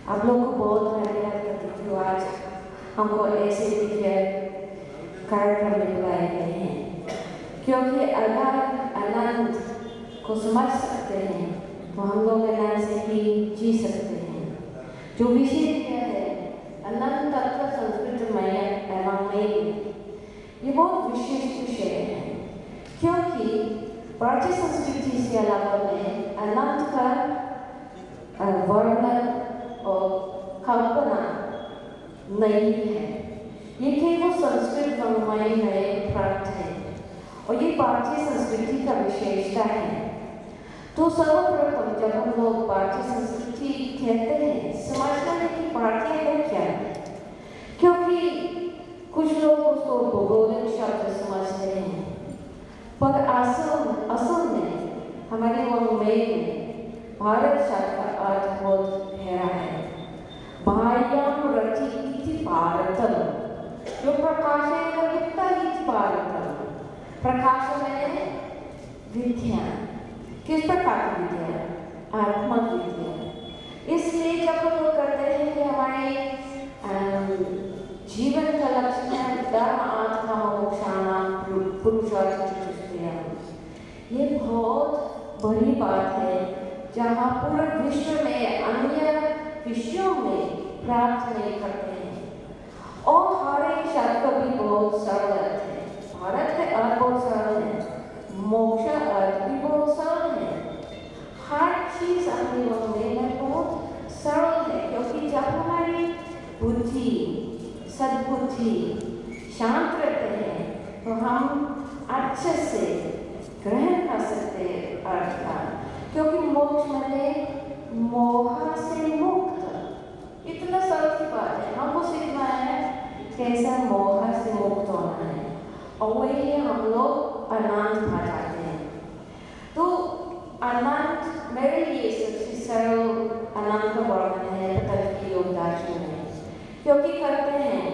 आप लोग को बहुत धन्यवाद करती हूँ। आज हमको ऐसे दिव्य कार्यक्रम में बुलाए गए हैं, क्योंकि अगर आनंद को समझ सकते हैं तो हम लोग आनंद से ही जी सकते हैं। जो विषय क्या है अनंत तत्व संस्कृतमय एवं मय, ये बहुत विशेष विषय है, क्योंकि प्राचीन संस्कृति से अलावा में अनंत का वर्णन और कल्पना नहीं है। ये केवल संस्कृत वाङ्मय में प्राप्त है और ये भारतीय संस्कृति का विशेषता है। तो सर्वप्रथम जब हम लोग भारतीय संस्कृति कहते हैं, समझना है कि भारतीय है क्या है, क्योंकि कुछ लोग उसको भौगोलिक शब्द समझते हैं, पर असल में हमारे वाङ्मय में भारत शब्द का अर्थ बहुत गहरा है। बाह्यं रचि इति भारतम, जो प्रकाशेन युक्ता इति भारतम। प्रकाश में विद्या, किस प्रकार की विद्या? आत्मा विद्या। इसलिए जब हम लोग कहते हैं कि हमारे जीवन का लक्ष्य है धर्म आत्मा मोक्षाणाम पुरुषार्थ चतुष्टयम्, ये बहुत बड़ी बात है, जहाँ पूरे विश्व में अन्य विषयों में प्राप्त नहीं करते हैं। और हर एक शब्द का भी बहुत सरल अर्थ है। भारत का अर्थ बहुत सरल है, मोक्ष अर्थ भी बहुत सरल है। हर चीज अपने वाङ्मय में बहुत सरल है, क्योंकि जब हमारी बुद्धि सद्बुद्धि शांत रहते हैं तो हम अच्छे से ग्रहण कर सकते हैं अर्थ का। क्योंकि मोक्ष माने मोह से मुक्त, इतना सरल की बात है। हमको सीखना है कैसे मोह से मुक्त होना है, और वही हम लोग आनंद पा जाते हैं। तो आनंद मेरे लिए सबसे सरल आनंद का वर्णन है पतंजलि योग दर्शन में, क्योंकि करते हैं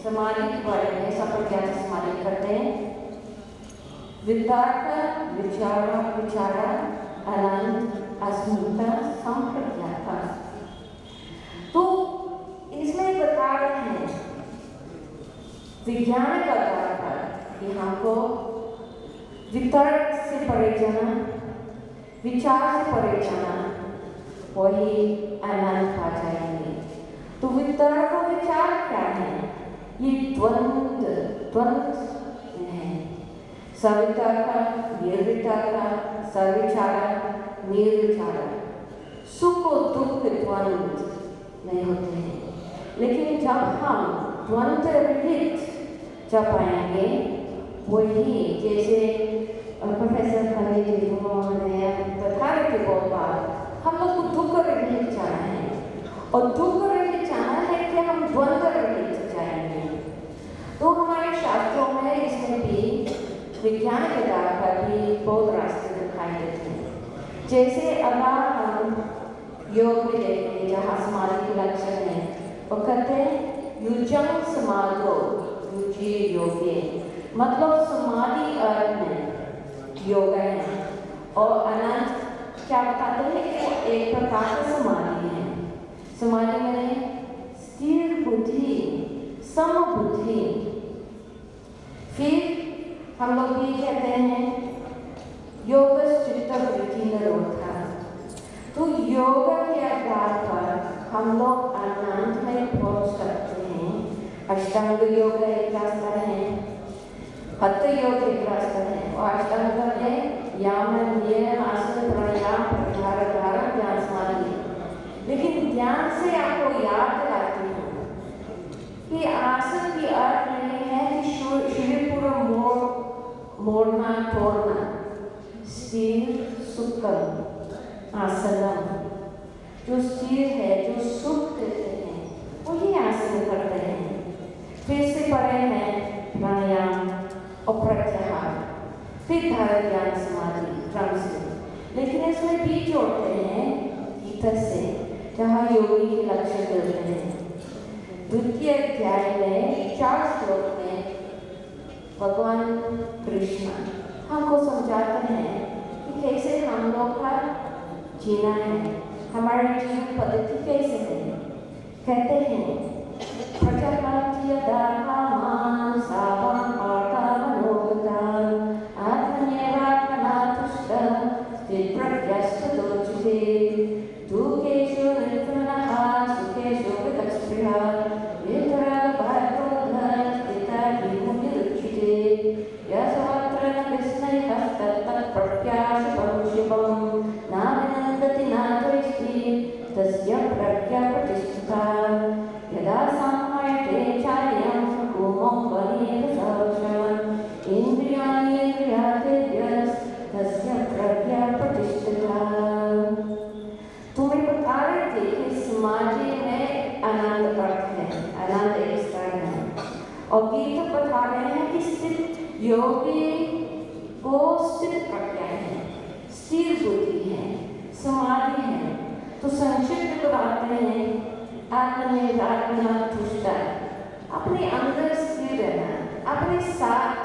समाधि के बारे में, संप्रज्ञात समाधि करते हैं, वितर्क विचार आनंद अस्मिता संप्रज्ञाता। तो इसमें बता रहे हैं विज्ञान का आधार पर कि हमको वितर्क से परे जाना, विचार से परे जाना, वही आनंद पा जाएंगे। तो वितर्क और विचार क्या है? ये द्वंद्व है। सवितर्क, निर्वितर्क, सविचार, निर्विचार। सुख और दुख के द्वंद्व नहीं होते हैं, लेकिन जब हम द्वंद्व रहित जब आएंगे, वही जैसे प्रोफेसर खंडे जी ने बता रहे बहुत बार, हम लोग को दुख रहित जाना है, और दुख रहित जाना है कि हम द्वंद्व रहित जाएंगे। तो हमारे शास्त्रों में इसमें भी विज्ञान के आधार पर भी बहुत रास्ते दिखाई देते हैं। जैसे अगर हम योग में देखते हैं जहाँ समाधि के लक्षण है, वो कहते हैं युजं समाधो युजे योगे, मतलब समाधि अर्थ में योग है। और अनंत क्या बताते हैं कि वो एक प्रकार का समाधि है। समाधि में स्थिर बुद्धि, समबुद्धि। फिर हम लोग ये कहते हैं योग चित्त वृत्ति निरोधा। तो योग के आधार पर हम लोग आनंद में पहुंच सकते हैं। अष्टांग योग एक रास्ता है, हठ योग एक रास्ता है, और अष्टांग में यम नियम आसन प्राणायाम आसनम, जो स्थिर है, जो सुख देते हैं, वही आसन करते हैं। फिर से पढ़े हैं प्राणायाम और प्रत्याहार, फिर धारा ध्यान समाधि क्रम से, लेकिन इसमें बीच जोड़ते हैं गीता से, जहाँ योगी के लक्ष्य देते हैं। द्वितीय अध्याय में 4 श्लोक में भगवान कृष्ण हमको समझाते हैं कि कैसे हम लोग का जीना है, हमारी जीवन पद्धति कैसे है। कहते हैं प्रजापति दामान सावं पार्थमनोगतान आत्मन्येवात्मनातुष्ट स्थितप्रज्ञस्तदोच्यते दुःखेषु निर्गुणः सुखेषु विगतस्पृहः वितरागभयक्रोधः स्थिता विमुक्तिरुच्यते यस्वत्र न विस्मयः तत्तत्प्रज्ञाशुभं शिवं न विनन्दति न द्वेष्टि तस्य प्रज्ञा प्रतिष्ठिता यदा संहयते चार्यं कुमं वनेकसहस्रम् इन्द्रियाणीन्द्रियार्थेभ्यः तस्य प्रज्ञा प्रतिष्ठिता। तुम्हें बता रहे थे कि समाधि में आनंद अर्थ है, आनंद एक स्तर है, और गीता बता रहे हैं कि स्थित योगी को स्थित प्रज्ञा है, स्थिर बुद्धि है, समाधि है। तो संक्षिप्त बताते हैं आत्मनिर्भर अपने अंदर स्थिर रहना, अपने साथ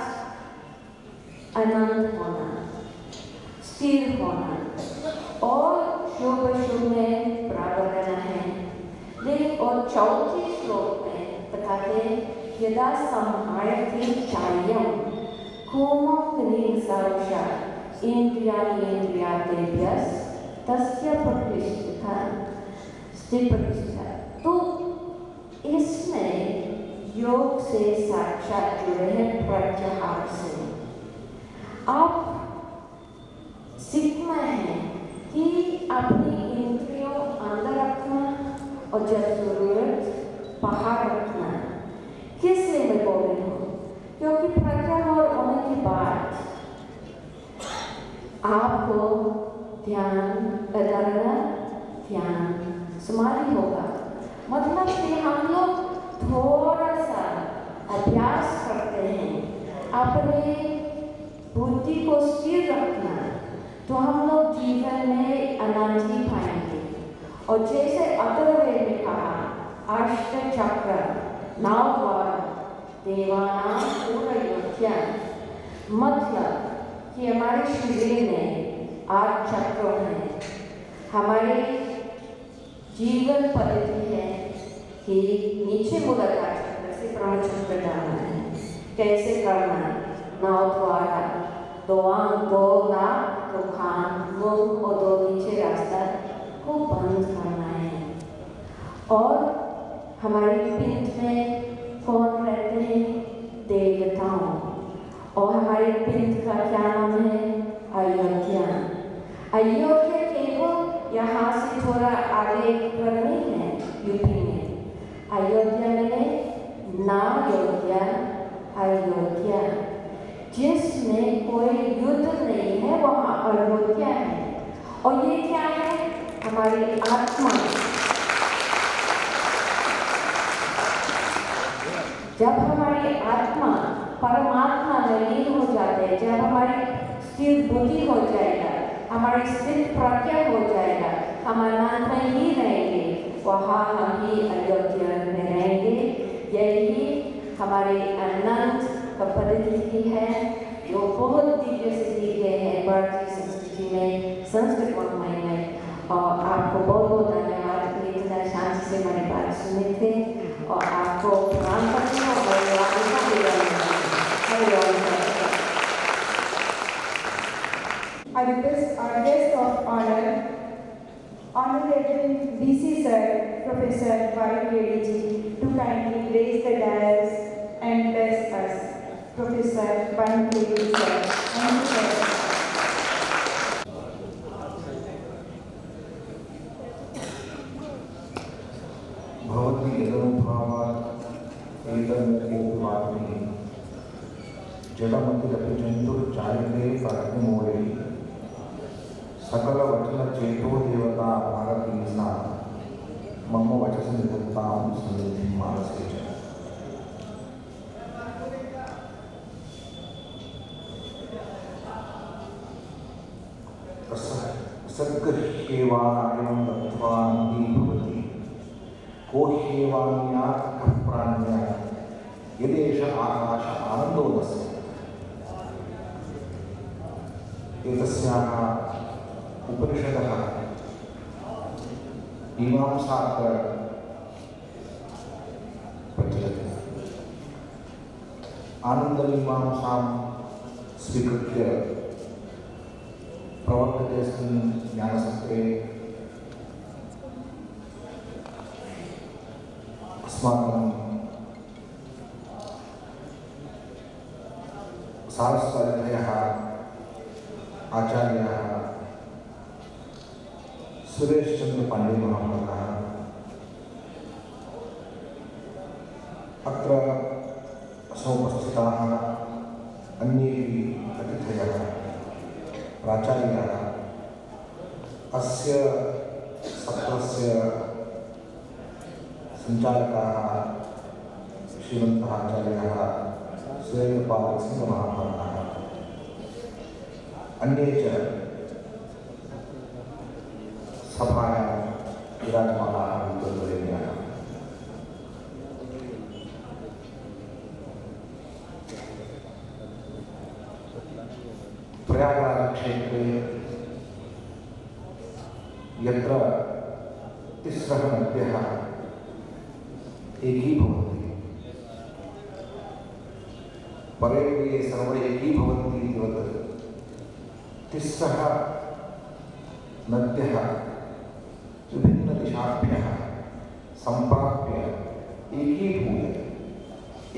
आनंद होना, स्थिर होना और शुभ शुभ में बराबर रहना है। लेकिन और चौथे श्लोक में बताते हैं यदा संहारति चार्यं कुमं निसर्षा इंद्रियार्थेभ्यः तस्य प्रतिष्ठिता स्थित प्रतिष्ठा। तो इसमें योग से साक्षात जुड़े हैं प्रत्याहार से। आप सीखना है कि अपनी इंद्रियों अंदर रखना और जब जरूरत बाहर रखना। किस लिए मैं बोल रही हूँ? क्योंकि प्रत्याहार होने के बाद आपको ध्यान समाधि होगा। मतलब कि हम लोग थोड़ा सा अभ्यास करते हैं अपने बुद्धि को स्थिर रखना, तो हम लोग जीवन में आनंद ही पाएंगे। और जैसे अथर्ववेद में कहा अष्ट चक्र नवद्वार देवानां पूर्णयोध्या, मतलब कि हमारे शरीर में 8 चक्र हैं। हमारे जीवन पद्धति है कि नीचे मूलाधार चक्र से ब्रह्म चक्र जाना है। कैसे करना है? नवद्वार, 2 आंख, 2 नाक, 2 कान, मुंह और 2 नीचे रास्ता को बंद करना है। और हमारे पिंड में कौन रहते हैं? देवताओं। और हमारे पिंड का क्या नाम है? अयोध्या। अयोध्या केवल यहाँ से थोड़ा आगे पर नहीं है, यूपी में। अयोध्या में नायोध्या, अयोध्या, जिसमें कोई युद्ध नहीं है, वहाँ अयोध्या है। और ये क्या है? हमारी आत्मा। जब हमारी आत्मा परमात्मा में लीन हो जाते हैं, जब हमारी स्थिर बुद्धि हो जाएगा, हमारी स्थिर प्रज्ञा हो जाएगा, हम आनंद में ही रहेंगे, वहाँ हम ही अयोध्या में रहेंगे। यही हमारे आनंद का पद्धति है, जो बहुत दिव्य से दी गए हैं भारतीय संस्कृति में, संस्कृत वाङ्मय में। और आपको बहुत बहुत धन्यवाद कि इतना शांति से हमारी बात सुने थे, और आपको प्रणाम करती हूँ। I request our guest of honor, Honorable DC Sir, Professor Vaidyanathan ji, to kindly raise the dais and bless us. Professor Vaidyanathan sir. Thank you, sir. भवती यदनुभावात् एतन्मूर्तिमात्मनि जडमतिरपि जन्तुर्जायते परग्निमूले सकल वचन चेतो देवता भारती सा मम वचस निधत्तां सन्निधिं मानसे च। सद्गह्येवानायं दत्त्वा नन्दी भवति को ह्येवान्यात् प्राण्या यदेष आकाश आनन्दोदस्य। एतस्याः उपनिषदः मीमांसात्र प्रचलति। आनन्दमीमांसां स्वीकृत्य प्रवर्ततेऽस्मिन् ज्ञानसत्रे अस्माकं सारस्वतयः आचार्याः सुरेशचन्द्र पाण्डे महाभागाः अत्र समुपस्थिताः अन्येपि अतिथयः प्राचार्याः अस्य सत्रस्य सञ्चालकाः श्रीमन्तः आचार्याः सुरेन्द्रपालसिंहमहाभागाः अन्ये च सभायां विराजमानाः विद्वद्वरेण्याः। प्रयागराजक्षेत्रे यत्र तिस्रः नद्यः एकीभवन्ति, परे ये सर्वे एकीभवन्ति इतिवत् तिस्रः नद्यः विभिन्नदिशाभ्यः सम्प्राप्य एकीभूय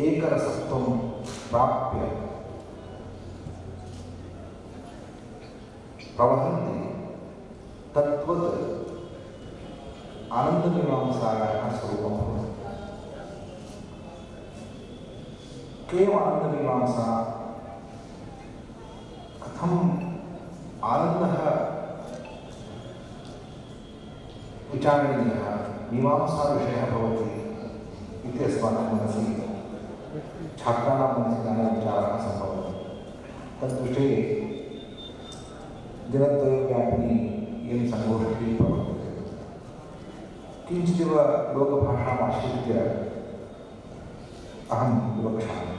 एकरसत्वं प्राप्य प्रवहन्ति। तद्वत् आनन्दमीमांसायाः स्वरूपं भवति। केवल आनन्दमीमांसा कथम् आनन्दः विचारणीयः मीमांसाविषयः भवति इति अस्माकं मनसि छात्राणां मनसि नानाविचाराः सम्भवन्ति। तद्विषये दिनद्वयव्यापिनी इयं संगोष्ठी प्रवर्तते। किञ्चिदिव लोकभाषामाश्रित्य अहं विवक्षामि।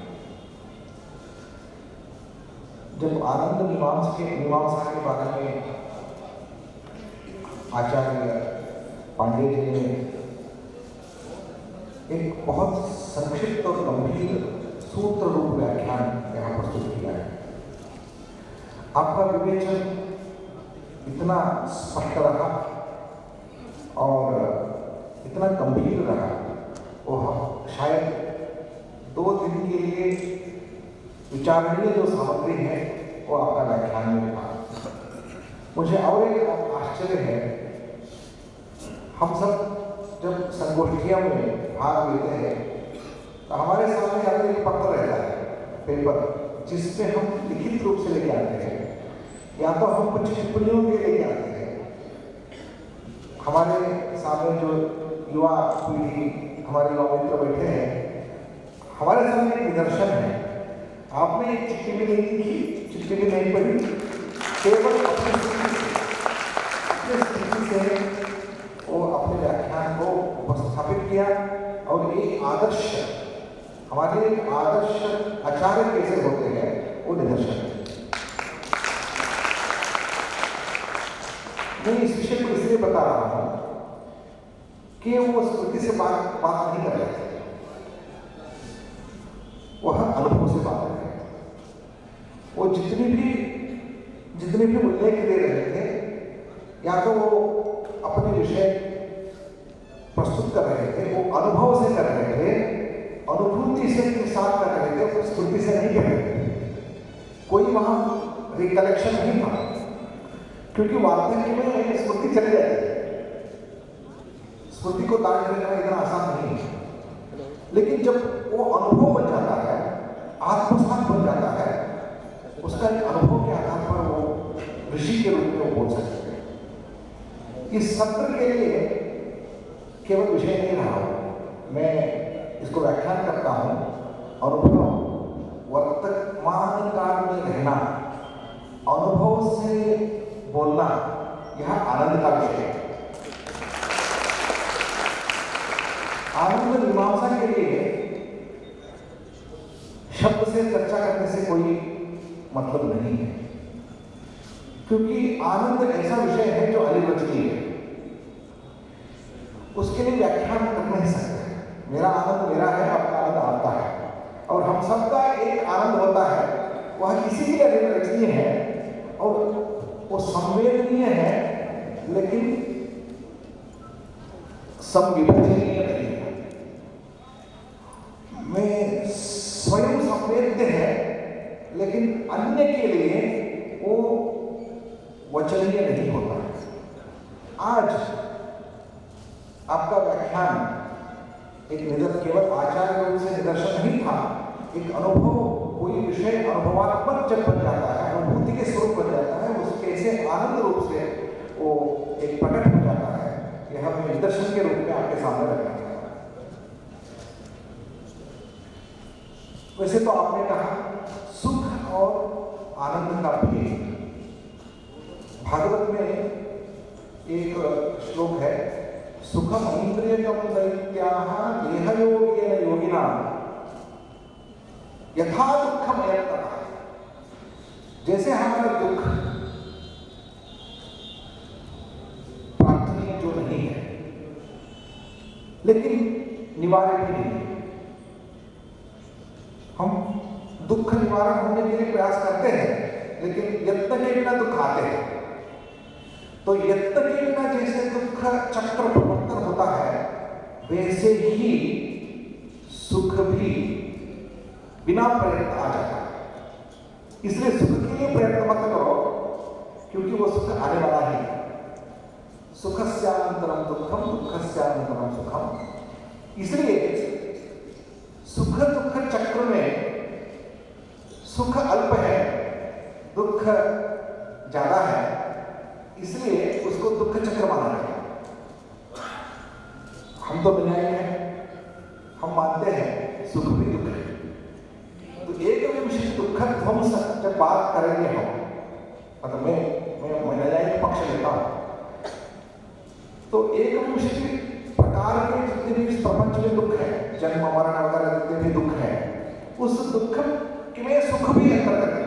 जब आनंद मीमांसा के बारे में आचार्य पांडे जी ने एक बहुत संक्षिप्त और गंभीर सूत्र रूप व्याख्यान यहाँ प्रस्तुत किया है। आपका विवेचन इतना स्पष्ट रहा और इतना गंभीर रहा, वो शायद 2 दिन के लिए विचारणीय जो सामग्री है वो आपका व्याख्यान में था। मुझे और एक आश्चर्य है, हम सब जब संगोष्ठियों में भाग लेते हैं तो हमारे सामने अगर एक पत्र रहता है, पेपर, जिसमें हम लिखित रूप से लेके आते हैं या तो हम कुछ टिप्पणियों के लेके आते हैं। हमारे सामने जो युवा पीढ़ी, हमारे युवा मित्र बैठे हैं, हमारे सामने एक निदर्शन है। आपने एक चिट्ठी भी नहीं लिखी, चिट्ठी भी नहीं पढ़ी, केवल अपनी स्थिति से वो अपने व्याख्यान को उपस्थापित किया और एक आदर्श, हमारे एक आदर्श आचार्य कैसे होते हैं वो निदर्शन है। मैं इस विषय को इसलिए बता रहा हूँ कि वो स्मृति से बात नहीं कर रहे थे, वह अनुभव से बात कर रहे थे। वो जितनी भी उल्लेख दे रहे थे, या तो वो अपने विषय प्रस्तुत कर रहे थे, वो अनुभव से कर रहे थे, अनुभूति से के साथ कर रहे थे, स्मृति से नहीं कर रहे थे। कोई वहां रिकलेक्शन नहीं था, क्योंकि वार्तालाप में स्मृति चली जाती है। स्मृति को ताड़ करना इतना आसान नहीं है, लेकिन जब वो अनुभव बन जाता है, आत्मसात बन जाता है, उसका एक अनुभव के आधार पर वो ऋषि के रूप में वो बोल सकते हैं। इस सत्र के लिए केवल विषय नहीं रहा हूं, मैं इसको व्याख्यान करता हूं। अनुभव, वर्तमान काल में रहना, अनुभव से बोलना, यह आनंद का विषय है। आनंद मीमांसा के लिए शब्द से चर्चा करने से कोई मतलब नहीं है, क्योंकि आनंद ऐसा विषय है जो अनिर्वचनीय है, उसके लिए व्याख्यान कर नहीं सकते। मेरा आनंद मेरा है, आपका आनंद आपका है, और हम सबका एक आनंद होता है, वह किसी भी अनिर्वचनीय है और वो संवेदनीय है, लेकिन संविभजनीय नहीं है। मैं स्वयं संवेद्य है, लेकिन अन्य के लिए वो वचनीय नहीं होता है। आज आपका व्याख्यान एक निदर्शन, केवल आचार्य रूप से निदर्शन नहीं था, एक अनुभव, कोई विषय अनुभवात्मक जब बन जाता है, अनुभूति के स्वरूप बन जाता है, उसके कैसे आनंद रूप से वो एक प्रकट हो जाता है, यह मैं निदर्शन के रूप में आपके सामने रखना चाहता हूं। वैसे तो आपने कहा सुख और आनंद का भेद। भागवत में एक श्लोक है, सुखम इंद्रियकम दैत्याः देहयोगेन योगिनाः यथा दुःखम अयत्ततः। जैसे हमारा दुख प्रार्थनीय जो नहीं है, लेकिन निवारण भी नहीं है। हम दुख निवारण होने के लिए प्रयास करते हैं, लेकिन यत्न के बिना दुख आते हैं। तो यत्न के बिना जैसे दुख चक्र प्रवर्तन होता है, वैसे ही सुख भी बिना प्रयत्न आ जाता है। इसलिए सुख के लिए प्रयत्न मत करो, क्योंकि वो सुख आने वाला ही है। सुखस्यानंतरम दुखम, दुखस्यानंतरम सुखम। इसलिए सुख दुख चक्र में सुख अल्प है, दुख ज्यादा है, इसलिए उसको दुख चक्र माना गया। हम तो न्यायी हैं, हम मानते हैं सुख भी दुख है। तो एक विषय दुख ध्वंस जब बात करेंगे हम, मतलब मैं न्यायिक पक्ष लेता हूं, तो एक विषय प्रकार के जितने भी इस प्रपंच में दुख है, जन्म मरण वगैरह जितने भी दुख है, उस दुख में सुख भी अंतर्गत है।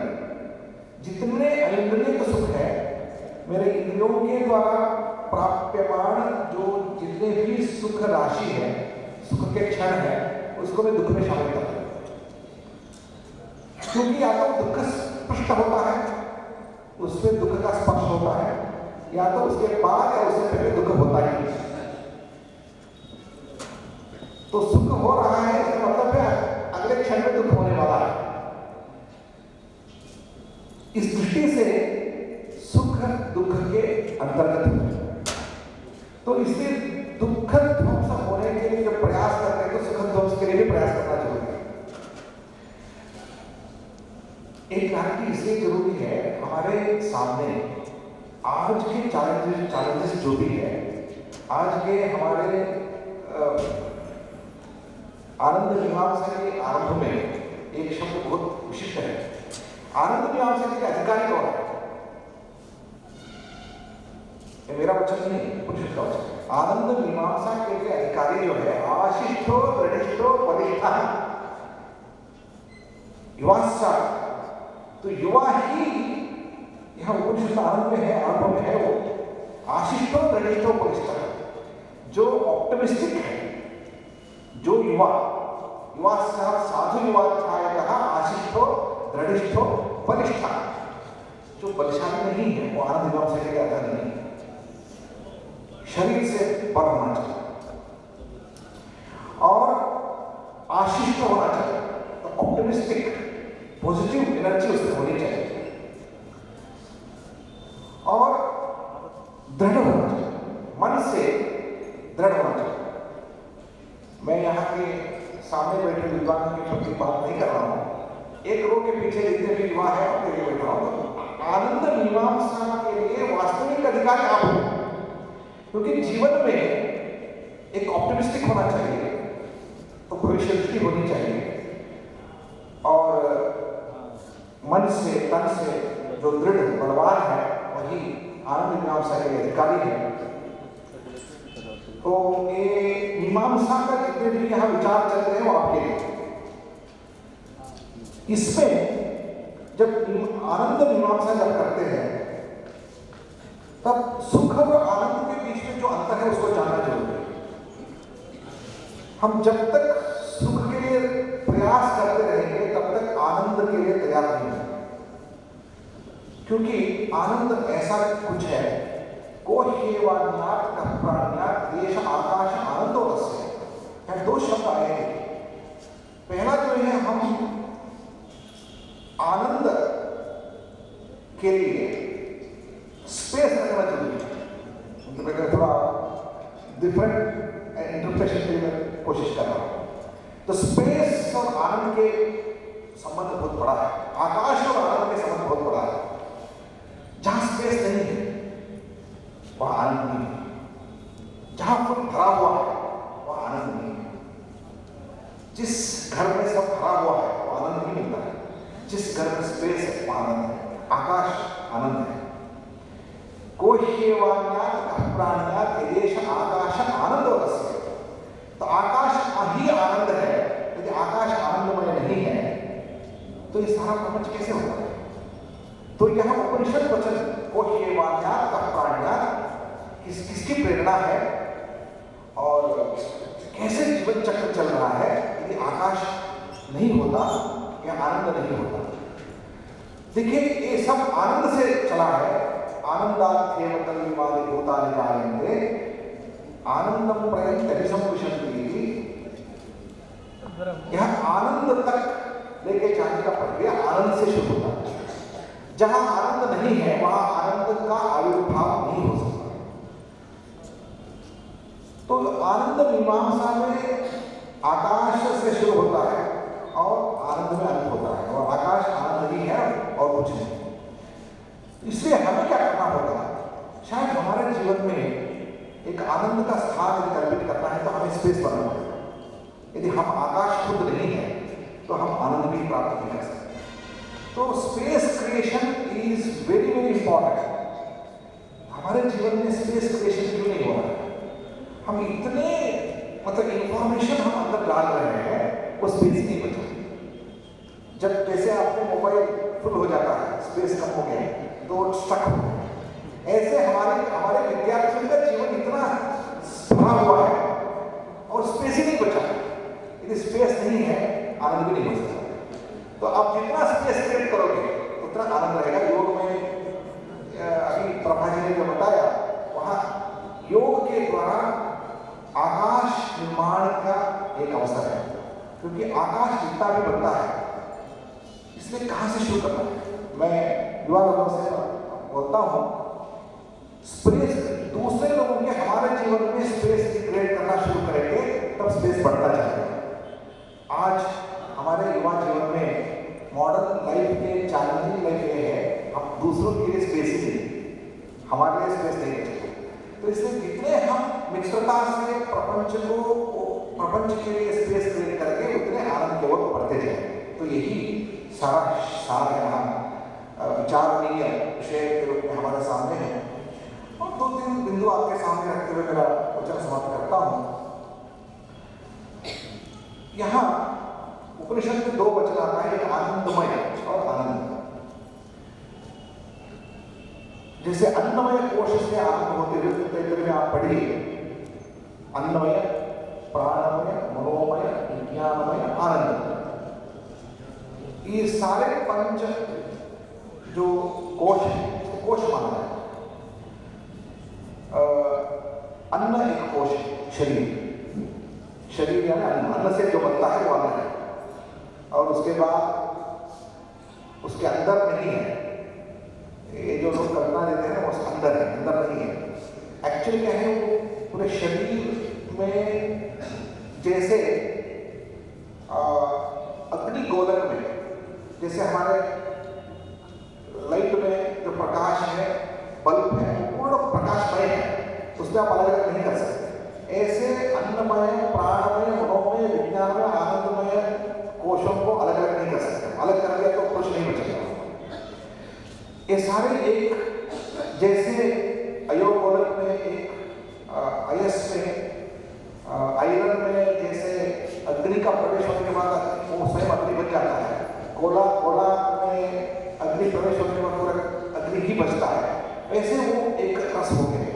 जितने इंद्रिय सुख है, मेरे इंद्रियों के द्वारा प्राप्यमान जो जितने भी सुख राशि है, सुख के क्षण है, उसको मैं दुख में शामिल करता हूं। क्योंकि या तो दुख स्पष्ट होता है, उसमें दुख का स्पर्श होता है, या तो उसके बाद या उससे पहले दुख होता ही नहीं। तो सुख हो रहा है, इसका मतलब है अगले क्षण में दुख होने वाला है। इस दृष्टि से सुख दुख के अंतर्गत है। तो इसलिए दुख ध्वंस होने के लिए जो प्रयास करते हैं, तो सुख ध्वंस के लिए भी प्रयास करना जरूरी है। एक क्रांति इसलिए जरूरी है, हमारे सामने आज के चैलेंजेस जो भी है, आज के हमारे आनंद मीमांसा के आरंभ में एक शब्द बहुत विशिष्ट है। आनंद मीमांसा के अधिकारी कौन है? ये मेरा वचन नहीं, उपनिषद का वचन है। आनंद मीमांसा के अधिकारी जो है, आशिष्ठो दृढ़िष्ठो बलिष्ठः युवास्सा। तो युवा ही यह उपनिषद आनंद में है, आरंभ में है, वो आशिष्ठो दृढ़िष्ठो बलिष्ठः, जो ऑप्टिमिस्टिक है, जो युवा साधु युवाध्यायः आशिष्ठो दृढ़िष्ठो बलिष्ठः, जो बलशाली नहीं है, वो आनंद मीमांसा के लिए आधार नहीं है। शरीर से पर होना चाहिए और आशिष्ट होना चाहिए, तो ऑप्टिमिस्टिक पॉजिटिव एनर्जी उसमें होनी चाहिए और दृढ़ होना चाहिए, मन से दृढ़ होना चाहिए। मैं यहाँ के सामने बैठे विद्वान के प्रति बात नहीं कर रहा हूँ, एक रो के पीछे जितने भी युवा है उनके लिए बैठ रहा हूँ। तो आनंद मीमांसा के लिए वास्तविक अधिकारी आप हो, क्योंकि जीवन में एक ऑप्टिमिस्टिक होना चाहिए, तो भविष्य दृष्टि होनी चाहिए, और मन से तन से जो दृढ़ बलवान है वही आनंद मीमांसा के अधिकारी है। तो ये मीमांसा का जितने भी यहाँ विचार चल रहे हैं वो आपके लिए। इसमें जब आनंद मीमांसा जब करते हैं तब सुख और आनंद के बीच में जो अंतर है उसको जानना जरूरी है। हम जब तक सुख के लिए प्रयास करते रहेंगे तब तक आनंद के लिए तैयार नहीं होंगे, क्योंकि आनंद ऐसा कुछ है, कोह्येवान्यात् प्राण्यात् देश आकाश आनंदो रस्य, यहाँ दो शब्द आए हैं। पहला जो है, हम आनंद के लिए स्पेस रखना जरूरी है। मैं थोड़ा डिफरेंट इंटरप्रिटेशन के लिए मैं कोशिश कर रहा हूँ। तो स्पेस और आनंद के संबंध बहुत बड़ा है, आकाश और आनंद के संबंध बहुत बड़ा है। जहां स्पेस नहीं है वहां आनंद नहीं है, जहां फुल भरा हुआ है वहां आनंद नहीं है। जिस घर में सब भरा हुआ है वो आनंद नहीं मिलता है, जिस घर में स्पेस है वहां आनंद है, आकाश आनंद है। कोह्येवान्यात् प्राण्यात् देश आकाश आनंदो रस्य, तो आकाश ही आनंद है। यदि आकाश आनंदमय नहीं है तो ये सारा प्रपंच कैसे होता है? तो यह उपनिषद वचन कोह्येवान्यात् प्राण्यात् किसकी प्रेरणा है और कैसे जीवन चक्र चल रहा है? यदि आकाश नहीं होता या आनंद नहीं होता, देखिए ये सब आनंद से चला है। आनंदात्येव कल्विमानि भूतानि जायन्ते आनंदम प्रयन्त्यभिसंविशन्ति। यह आनंद तक लेके जाने का प्रक्रिया आनंद से शुरू होता है। जहां आनंद नहीं है वहां आनंद का आविर्भाव नहीं हो सकता। तो आनंद मीमांसा में आकाश से शुरू होता है और आनंद में अंत होता है, और आकाश आनंद ही है और कुछ नहीं। इसलिए हमें क्या करना होगा? शायद हमारे जीवन में एक आनंद का स्थान यदि कल्पित करना है तो हमें स्पेस बनाना पड़ेगा। यदि हम आकाश खुद नहीं है तो हम आनंद भी प्राप्त नहीं कर सकते। तो space creation is very very important. हमारे जीवन में स्पेस क्रिएशन क्यों नहीं हो रहा है? हम इतने इंफॉर्मेशन हम अंदर डाल रहे हैं, वो स्पेस ही नहीं बचा। जब जैसे आपके मोबाइल फुल हो जाता है, स्पेस कम हो गया तो स्टक हो गया, ऐसे हमारे विद्यार्थियों का जीवन इतना भरा हुआ है और स्पेस ही नहीं बचा। यदि स्पेस नहीं है आनंद भी नहीं हो सकता। तो आप जितना स्पेस क्रिएट करोगे उतना आनंद रहेगा। योग में अभी प्रभा जी ने जो बताया, वहां योग के द्वारा आकाश निर्माण का एक अवसर है, क्योंकि आकाश जितना भी बनता है इसलिए कहां से शुरू करना है? मैं युवा लोगों से बोलता हूं, स्पेस दूसरे लोगों के हमारे जीवन में स्पेस क्रिएट करना शुरू करेंगे तब स्पेस बढ़ता जाएगा। आज हमारे युवा जीवन में मॉडर्न लाइफ के चैलेंजिंग लाइफ ये है, हम दूसरों के लिए स्पेस ही नहीं, हमारे लिए स्पेस नहीं बचेगा। तो इसलिए जितने हम मित्रता से प्रपंच के लिए स्पेस क्रिएट करके उतने आनंद की ओर बढ़ते जाए। तो यही सारा सार यहाँ विचारणीय विषय के रूप में हमारे सामने है। और दो तीन बिंदु आपके सामने रखते हुए मेरा वचन समाप्त करता हूँ। यहाँ उपनिषद में दो वचन आता है, एक आनंदमय और आनंद। जैसे अन्नमय कोश से आरंभ होते हुए तैतरीय में आप पढ़िए, अन्नमय, प्राणमय, मनोमय, विज्ञानमय, आनंद। ये सारे पंच जो कोश है, इसको कोश माना है। अन्न एक कोश है, शरीर यानी अन्न से जो बनता है वो अन्न है, और उसके बाद उसके अंदर नहीं है। ये जो लोग कल्पना देते हैं वो अंदर है, अंदर नहीं है। एक्चुअली क्या है, वो पूरे शरीर में जैसे अग्नि गोलक में जैसे हमारे लाइट में जो प्रकाश है, बल्ब है, पूर्ण प्रकाशमय है। उस उसमें आप अलग अलग नहीं कर सकते। ऐसे अन्नमय, प्राणमय, मनोमय, विज्ञानमय, आनंदमय कोशों को अलग अलग नहीं कर सकते। अलग कर दिया तो कुछ नहीं बचेगा। ये सारे एक, जैसे अयोगोलक में एक अयस में आयरन में जैसे अग्नि का प्रवेश होने के बाद वो स्वयं अग्नि बन जाता है, कोला में अग्नि प्रवेश होने के बाद पूरा अग्नि ही बचता है, वैसे वो एक रस हो गए।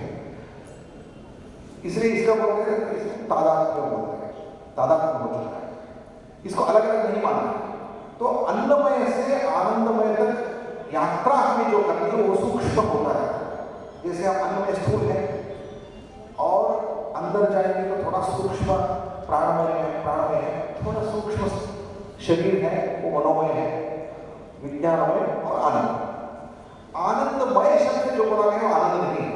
इसलिए इसका बोलते हैं तादात्म्य बोलते हैं, तादात्म्य हो चुका है, इसको अलग अलग नहीं माना। तो अन्नमय से आनंदमय तक यात्रा हमें जो करनी है वो सूक्ष्म होता है। जैसे हम अन्न में स्थूल है और अंदर जाएंगे तो थोड़ा सूक्ष्म प्राणमय है, थोड़ा सूक्ष्म शरीर है, वो मनोमय है, विज्ञानमय और आनंद। आनंदमय शब्द जो बोला गया वो आनंद नहीं है,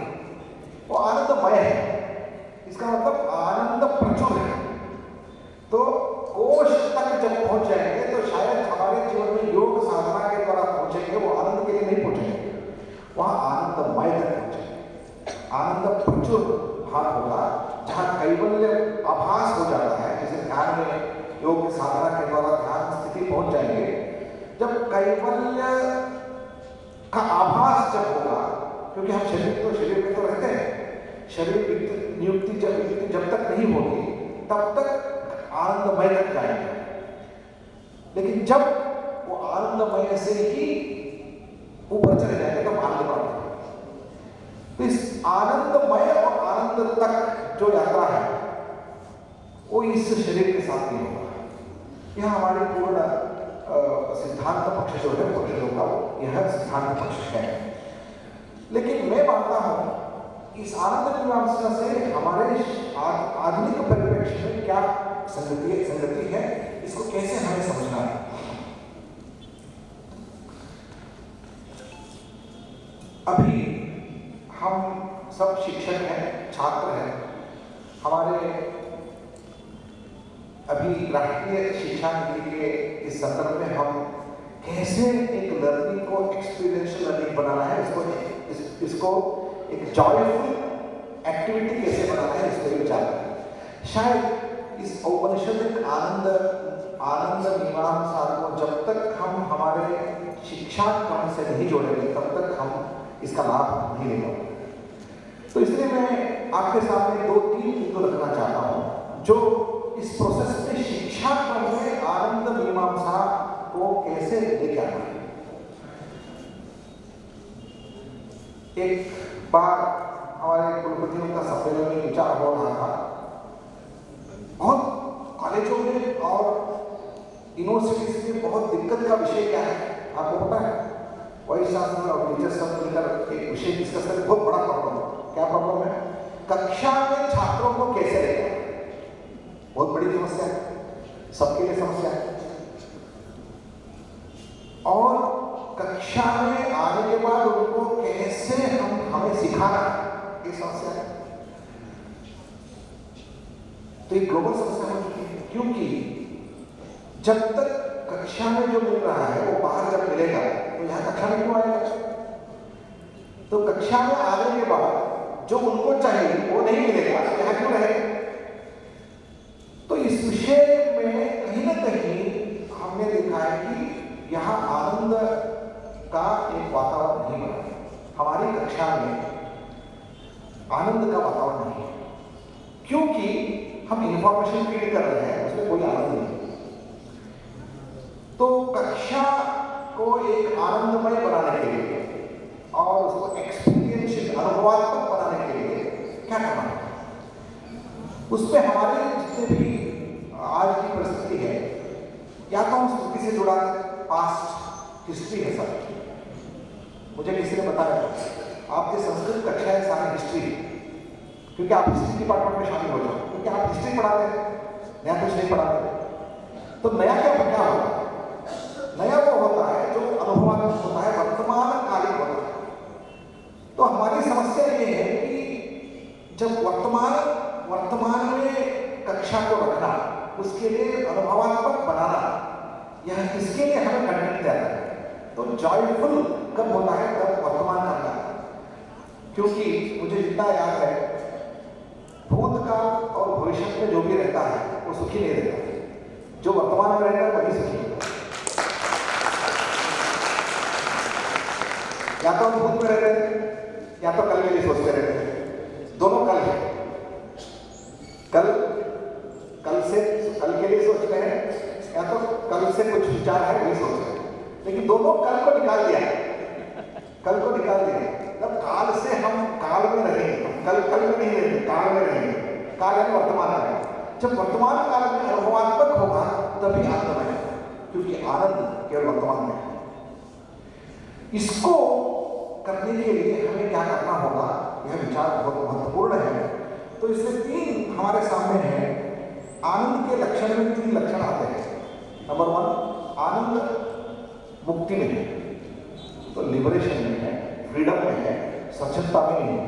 वो आनंदमय है। इसका मतलब आनंद प्रचुर है। तो कोश तक जब पहुंच जाएंगे तो शायद हमारे जीवन में योग साधना के द्वारा पहुंचेंगे, वो आनंद के लिए नहीं पहुंचेंगे, वहां आनंदमय तक पहुंचेंगे। आनंद प्रचुर भाग होगा जहां कैवल्य आभास हो जाता है। जैसे ध्यान में योग की साधना के द्वारा ध्यान स्थिति पहुंच जाएंगे, जब कैवल्य का आभास जब होगा, क्योंकि हम शरीर में तो रहते हैं, शरीर नियुक्ति जब तक नहीं होगी तब तक आनंदमय तक जाएंगे। लेकिन जब वो आनंदमय से ही ऊपर चले जाएंगे तब आनंद प्राप्त होगा। तो इस आनंदमय और आनंद तक जो यात्रा है वो इस शरीर के साथ नहीं होगा। यह हमारी पूर्ण सिद्धांत पक्ष जो है पुरुषों का, यह सिद्धांत पक्ष है। लेकिन मैं मानता हूं इस आनंद मीमांसा से हमारे आधुनिक परिप्रेक्ष्य में क्या संगति है, इसको कैसे हमें समझना है। अभी हम सब शिक्षक हैं, छात्र हैं। हमारे अभी राष्ट्रीय शिक्षा नीति के इस संदर्भ में हम कैसे एक लर्निंग को एक्सपीरियंशियल लर्निंग बनाना है, इसको एक जॉयफुल एक्टिविटी कैसे बनाना है, इस पर विचार करें। शायद इस औपनिषदिक आनंद मीमांसा को जब तक हम हमारे शिक्षा क्रम से नहीं जोड़ेंगे तब तक हम इसका लाभ नहीं ले पाएंगे। तो इसलिए मैं आपके सामने 2-3 बिंदु रखना चाहता हूं जो इस प्रोसेस में शिक्षा क्रम में आनंद मीमांसा को कैसे लेके आना है। एक बार हमारे कुलपतियों का सम्मेलन में विचार हो रहा था, और कॉलेजों में और यूनिवर्सिटीज में बहुत दिक्कत का विषय क्या है आपको पता है? वाइस चांसलर और टीचर्स सब मिलकर एक विषय डिस्कस करें, बहुत बड़ा प्रॉब्लम है। क्या प्रॉब्लम है? कक्षा में छात्रों को कैसे लेकर, बहुत बड़ी समस्या है, सबके लिए समस्या है। और कक्षा में आने के बाद उनको कैसे हमें सिखाना, ये समस्या है। तो ये ग्लोबल समस्या हो चुकी है, क्योंकि जब तक कक्षा में जो मिल रहा है वो बाहर जब मिलेगा तो यहाँ कक्षा में क्यों आएगा? तो कक्षा में आने के बाद जो उनको चाहिए वो नहीं मिलेगा, यहाँ क्यों रहेगा? तो इस विषय में कहीं ना कहीं हमने देखा है कि यहाँ आनंद का एक वातावरण नहीं बना। हमारी कक्षा में आनंद का वातावरण नहीं है, क्योंकि हम इंफॉर्मेशन फीड कर रहे हैं, उसमें कोई आनंद नहीं। तो कक्षा को एक आनंदमय बनाने के लिए और उसको एक्सपीरियंशियल अनुभवात्मक बनाने के लिए क्या करना है, उसमें हमारे जितने भी आज की परिस्थिति है, या तो हम स्मृति से जुड़ा पास्ट हिस्ट्री है सर। मुझे किसी ने बताया आपके संस्कृत कक्षा है सारी हिस्ट्री, क्योंकि आप हिस्ट्री डिपार्टमेंट में शामिल हो जाओ, क्योंकि आप हिस्ट्री पढ़ाते हैं, नया कुछ नहीं पढ़ाते। तो नया क्या होता है? नया वो होता है जो अनुभवात्मक होता है, वर्तमान कालिक होता है। तो हमारी समस्या ये है कि जब वर्तमान में कक्षा को रखना, उसके लिए अनुभवात्मक बनाना, यह इसके लिए हमें कंटेंट देना है। तो जॉयफुल कब होता है? तब वर्तमान करना है। क्योंकि मुझे जितना याद है भविष्य में जो भी रहता है वो सुखी नहीं रहता, जो वर्तमान में रहता है वही सुखी होता है। या तो हम भूत में रहते हैं या तो कल के लिए सोचते रहते हैं, दोनों कल है। कल के लिए सोच रहे हैं या तो कल से कुछ विचार है वही सोच रहे हैं, लेकिन दोनों कल को निकाल दिया, तब काल से हम काल में रहेंगे, कल में नहीं रहेंगे, काल में रहेंगे। काल है वर्तमान में, जब वर्तमान काल में अनुभवात्मक होगा तभी आनंद है, क्योंकि आनंद केवल वर्तमान में है। इसको करने के लिए हमें क्या करना होगा, यह विचार बहुत महत्वपूर्ण है। तो इससे 3 हमारे सामने हैं। आनंद के लक्षण में 3 लक्षण आते हैं। नंबर 1, आनंद मुक्ति में है, तो लिबरेशन में है, फ्रीडम में है, स्वच्छता में नहीं है।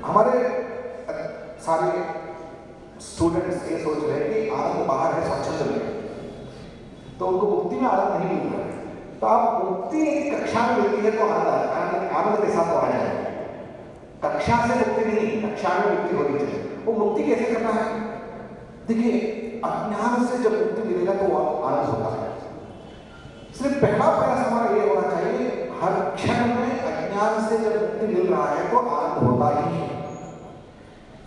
हमारे सारे स्टूडेंट्स ये सोच रहे हैं कि आनंद बाहर है, स्वच्छंद में, तो उनको मुक्ति में आनंद नहीं मिल रहा है। तो आप मुक्ति एक कक्षा में मिलती है तो आनंद के साथ आ जाए। कक्षा से मुक्ति नहीं, कक्षा में मुक्ति होनी चाहिए। वो मुक्ति कैसे करना है? देखिए, अज्ञान से जब मुक्ति मिलेगा तो आनंद होता है। सिर्फ पहला प्रयास हमारा ये होना चाहिए, हर क्षण में अज्ञान से जब मुक्ति मिल रहा है तो आनंद होता ही है।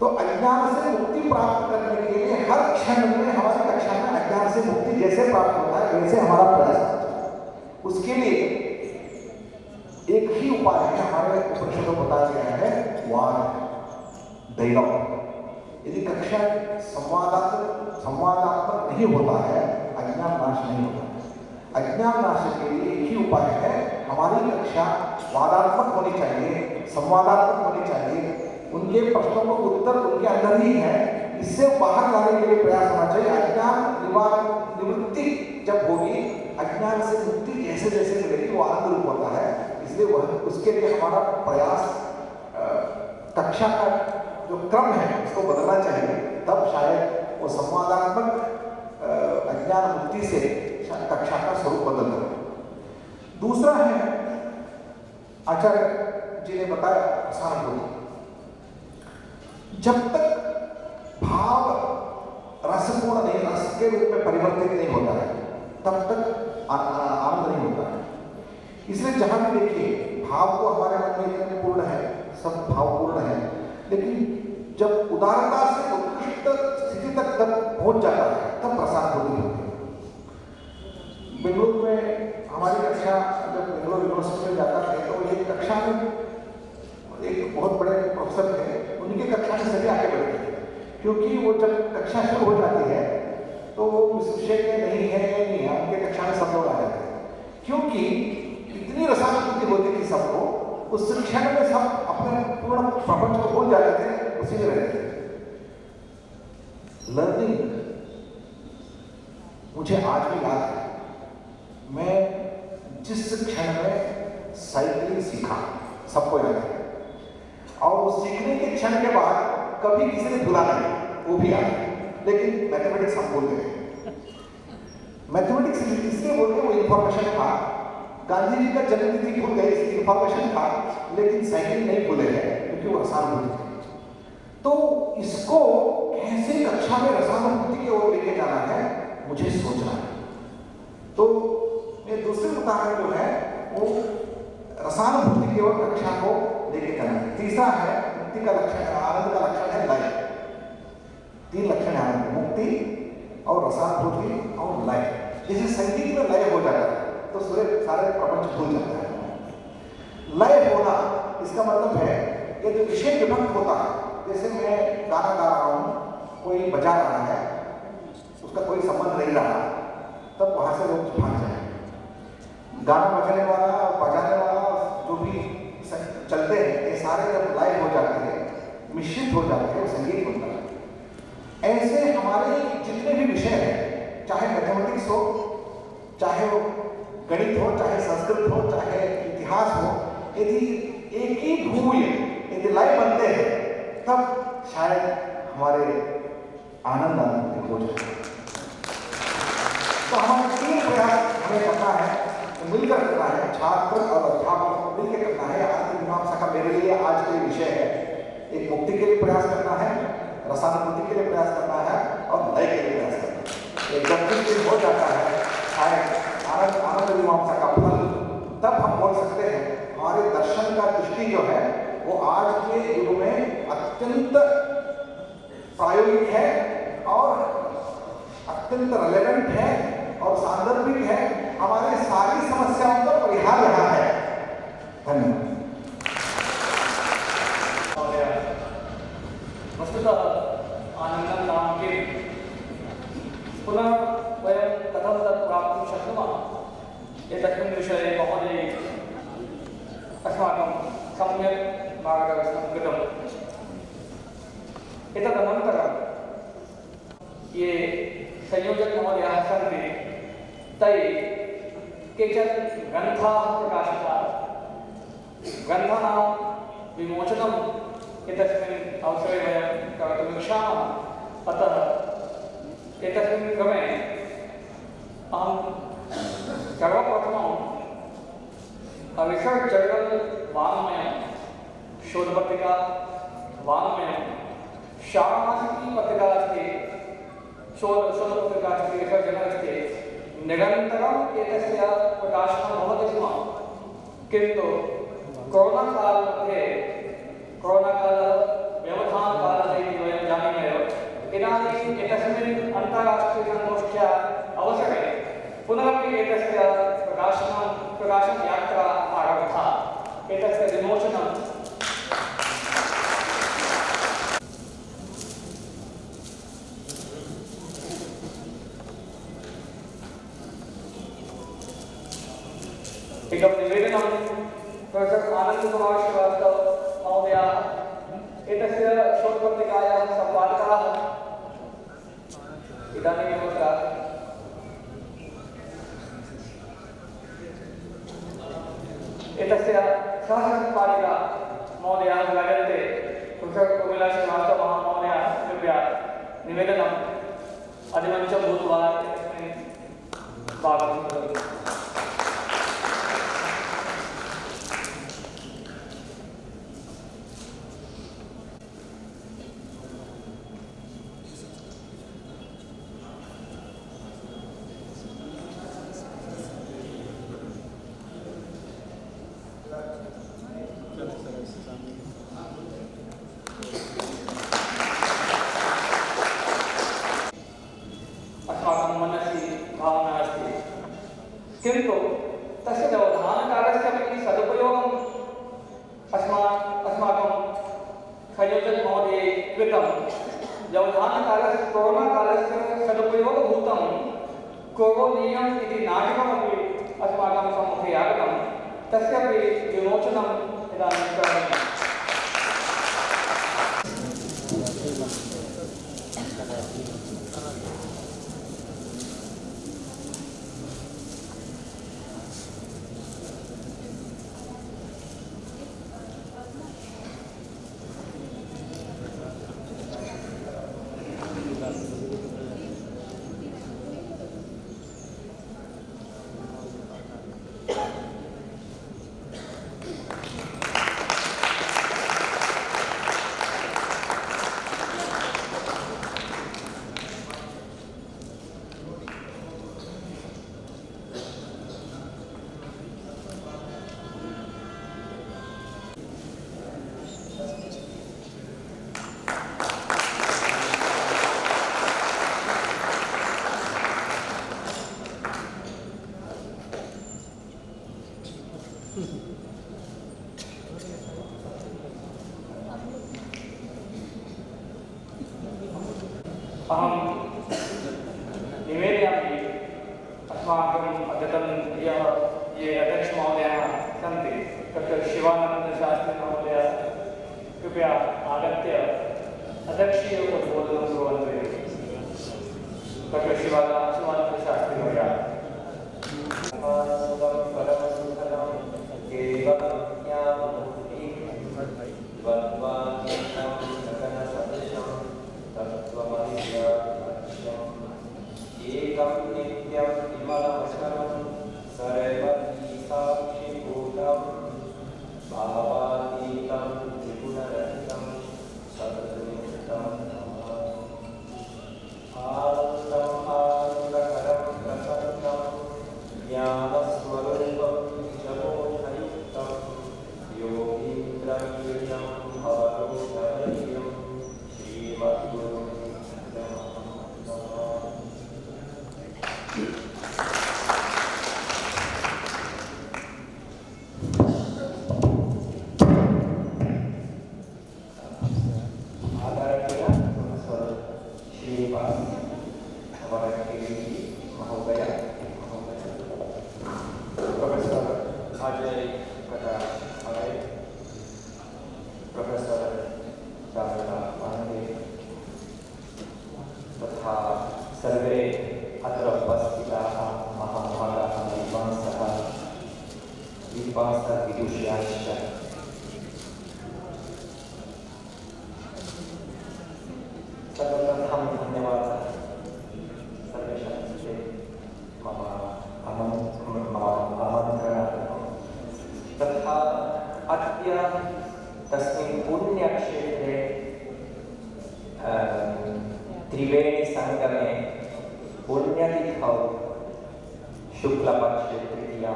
तो अज्ञान से मुक्ति प्राप्त करने के लिए हर क्षण में हमारी कक्षा में अज्ञान से मुक्ति जैसे प्राप्त होता है वैसे हमारा प्रयास होता है। उसके लिए एक ही उपाय है, हमारे उपनिषदों में बताया गया है, वाद, डायलॉग। यदि कक्षा संवादात्मक नहीं होता है, अज्ञान नाश नहीं होता। अज्ञान नाश के लिए एक ही उपाय है, हमारी कक्षा वादात्मक होनी चाहिए, संवादात्मक होनी चाहिए। उनके प्रश्नों को उत्तर उनके अंदर ही है, इससे बाहर लाने के लिए प्रयास होना चाहिए। अज्ञान निवृत्ति जब होगी, अज्ञान से मुक्ति जैसे जैसे मिलेगी वो आनंद रूप होता है। इसलिए वह उसके लिए हमारा प्रयास कक्षा का जो क्रम है उसको बदलना चाहिए, तब शायद वो संवादात्मक अज्ञान मुक्ति से कक्षा का स्वरूप बदल जाए। दूसरा है, आचार्य जी ने बताया सहानुभूति। जब तक भाव रसपूर्ण नहीं, रस के रूप में परिवर्तित नहीं होता है, तब तक आनंद नहीं होता है। इसलिए जहां भी देखिए, भाव तो हमारे मन में इतने पूर्ण है, सब भाव पूर्ण है, लेकिन जब उदारता से उत्कृष्ट स्थिति तक तब पहुंच जाता है तब प्रसन्नता होती है। बेंगलुरु में हमारी कक्षा, जब बेंगलुरु यूनिवर्सिटी में जाता है तो एक कक्षा में एक बहुत बड़े प्रोफेसर थे, उनकी कक्षा में सभी आके बैठते थे, क्योंकि वो जब कक्षा शुरू हो जाती है तो वो उस विषय में नहीं है, उनके कक्षा में सब लोग आ जाते हैं, क्योंकि इतनी रसानुभूति होती थी सबको। उस क्षण में सब अपने पूर्ण प्रपंच को भूल जाते थे, उसी में रहते थे। लर्निंग मुझे आज भी याद है, मैं जिस क्षण में साइकिलिंग सीखा, सबको याद है, और उस सीखने के क्षण के बाद कभी किसी ने भूला नहीं, वो भी याद है। लेकिन मैथमेटिक्स हम भूल गए। मैथमेटिक्स इसलिए बोल गए, वो इंफॉर्मेशन था। गांधी जी का जन्मतिथि भूल गए, इसकी इंफॉर्मेशन था, लेकिन साइकिल नहीं भूले हैं क्योंकि वो रसानुभूति थी। तो इसको कैसे कक्षा में रसानुभूति की ओर लेके जाना है, मुझे सोचना है। तो ये दूसरे उदाहरण जो है वो रसानुभूति की ओर कक्षा को लेके जाना है। तीसरा है मुक्ति का लक्षण, आनंद का लक्षण है लय। 3 लक्षण है आनंद, मुक्ति और रसानुभूति और लय। जैसे संगीत में लय हो जाता है तो सारे प्रपंच भूल जाता है। लय होना इसका मतलब है यदि विषय विभक्त होता है, जैसे मैं गाना गा रहा हूँ, कोई बजा रहा है, उसका कोई संबंध नहीं रहा, तब वहां से लोग भाग जाए। गाना बजाने वाला और बजाने वाला जो भी चलते हैं, ये सारे जब लय हो जाते हैं, मिश्रित हो जाते हैं, संगीत बनता है। ऐसे हमारे जितने भी विषय हैं, चाहे मैथमेटिक्स हो, चाहे वो गणित हो, चाहे संस्कृत हो, चाहे इतिहास हो, यदि एक ही भूल यदि लय बनते हैं तब शायद हमारे आनंद हो जाए। तो हमारे 3 प्रयास हमें करना है, मिलकर करना है, छात्र और अध्यापक को मिलकर करना है। आत्ममीमांसा का मेरे लिए आज का विषय है। एक मुक्ति के लिए प्रयास करना है, रसानुभूति के लिए प्रयास करना है और लय के लिए प्रयास करना है। एक जब दिन हो जाता है शायद आनंद मीमांसा का फल, तब हम बोल सकते हैं हमारे दर्शन का दृष्टि जो है वो आज के युग में अत्यंत प्रायोगिक है और अत्यंत रेलेवेंट है और सांदर्भिक है, हमारी सारी समस्याओं का परिहार रहा है। धन्यवाद। वस्तुतः आनन्दं नाम किं पुनः वयं कथं तत् प्राप्तुं शक्नुमः एतस्मिन् विषये महोदय अस्माकं सम्यक् मार्गदर्शनं कृतम्। एतदनन्तरं ये संयोजकमहोदयाः सन्ति तैः केचन ग्रन्थाः प्रकाशिताः, ग्रन्थानां विमोचनम् एतस्मिन् अवसरे वयं कर्तुम् इच्छामः। अतः एतस्मिन् क्रमे अहं सर्वप्रथमं रिसर्च जर्नल वाङ्मयं, शोधपत्रिका वाङ्मयं, षाण्मासिकी पत्रिका अस्ति, शोधपत्रिका अस्ति, रिसर्च जर्नल अस्ति, निरन्तरम् एतस्य प्रकाशनं भवति स्म। किन्तु कोरोना कालमध्ये व्यवधानकालः इति वयं जानीमः। इदानीम् एतस्मिन् अन्ताराष्ट्रीयसङ्गोष्ठ्या अवसरे पुनरपि एतस्य प्रकाशनयात्रा आरब्धा। एतस्य विमोचनं एकं निवेदनं प्रोफेसर आनन्दकुमार श्रीवास्तव महोदयाः एतस्य शोधपत्रिकायाः सम्पादकाः इदानीमेव अत्र एतस्य सहसम्पादिका महोदयाः विराजन्ते। प्रोफेसर कोमिला श्रीवास्तव महोदयाः कृपया निवेदनम् अधिमञ्चं भूत्वा एतस्मिन् भागं करोतु। किन्तु तस्य व्यवधानकालस्य अपि सदुपयोगम् अस्माकं संयोजकमहोदये कृतं। व्यवधानकालस्य कोरोनाकालस्य सदुपयोगभूतं कोरोनियम् इति नाटकमपि अस्माकं सम्मुखे आगतं। तस्यापि विमोचनम् इदानीं करणीयम्। अहं निवेदयामि अस्माकम् अद्यतनीय ये अध्यक्षमहोदयाः सन्ति डॉक्टर शिवानन्दशास्त्री महोदय कृपया आगत्य अध्यक्षीय उद्बोधनं कुर्वन्तु। डॉक्टर शिवानन्दशास्त्री महोदय। एकं नित्यं विमलमस्करं सर्वसाक्षिभूतं भावातीतं त्रिगुणरहितं सर्वप्रथम धन्यवादः सर्वेषां कृते मम आमन्त्रणार्थं तथा अद्य तस्मिन् पुण्यक्षेत्रे त्रिवेणीसङ्गमे पुण्यतिथौ शुक्लपक्षे तृतीया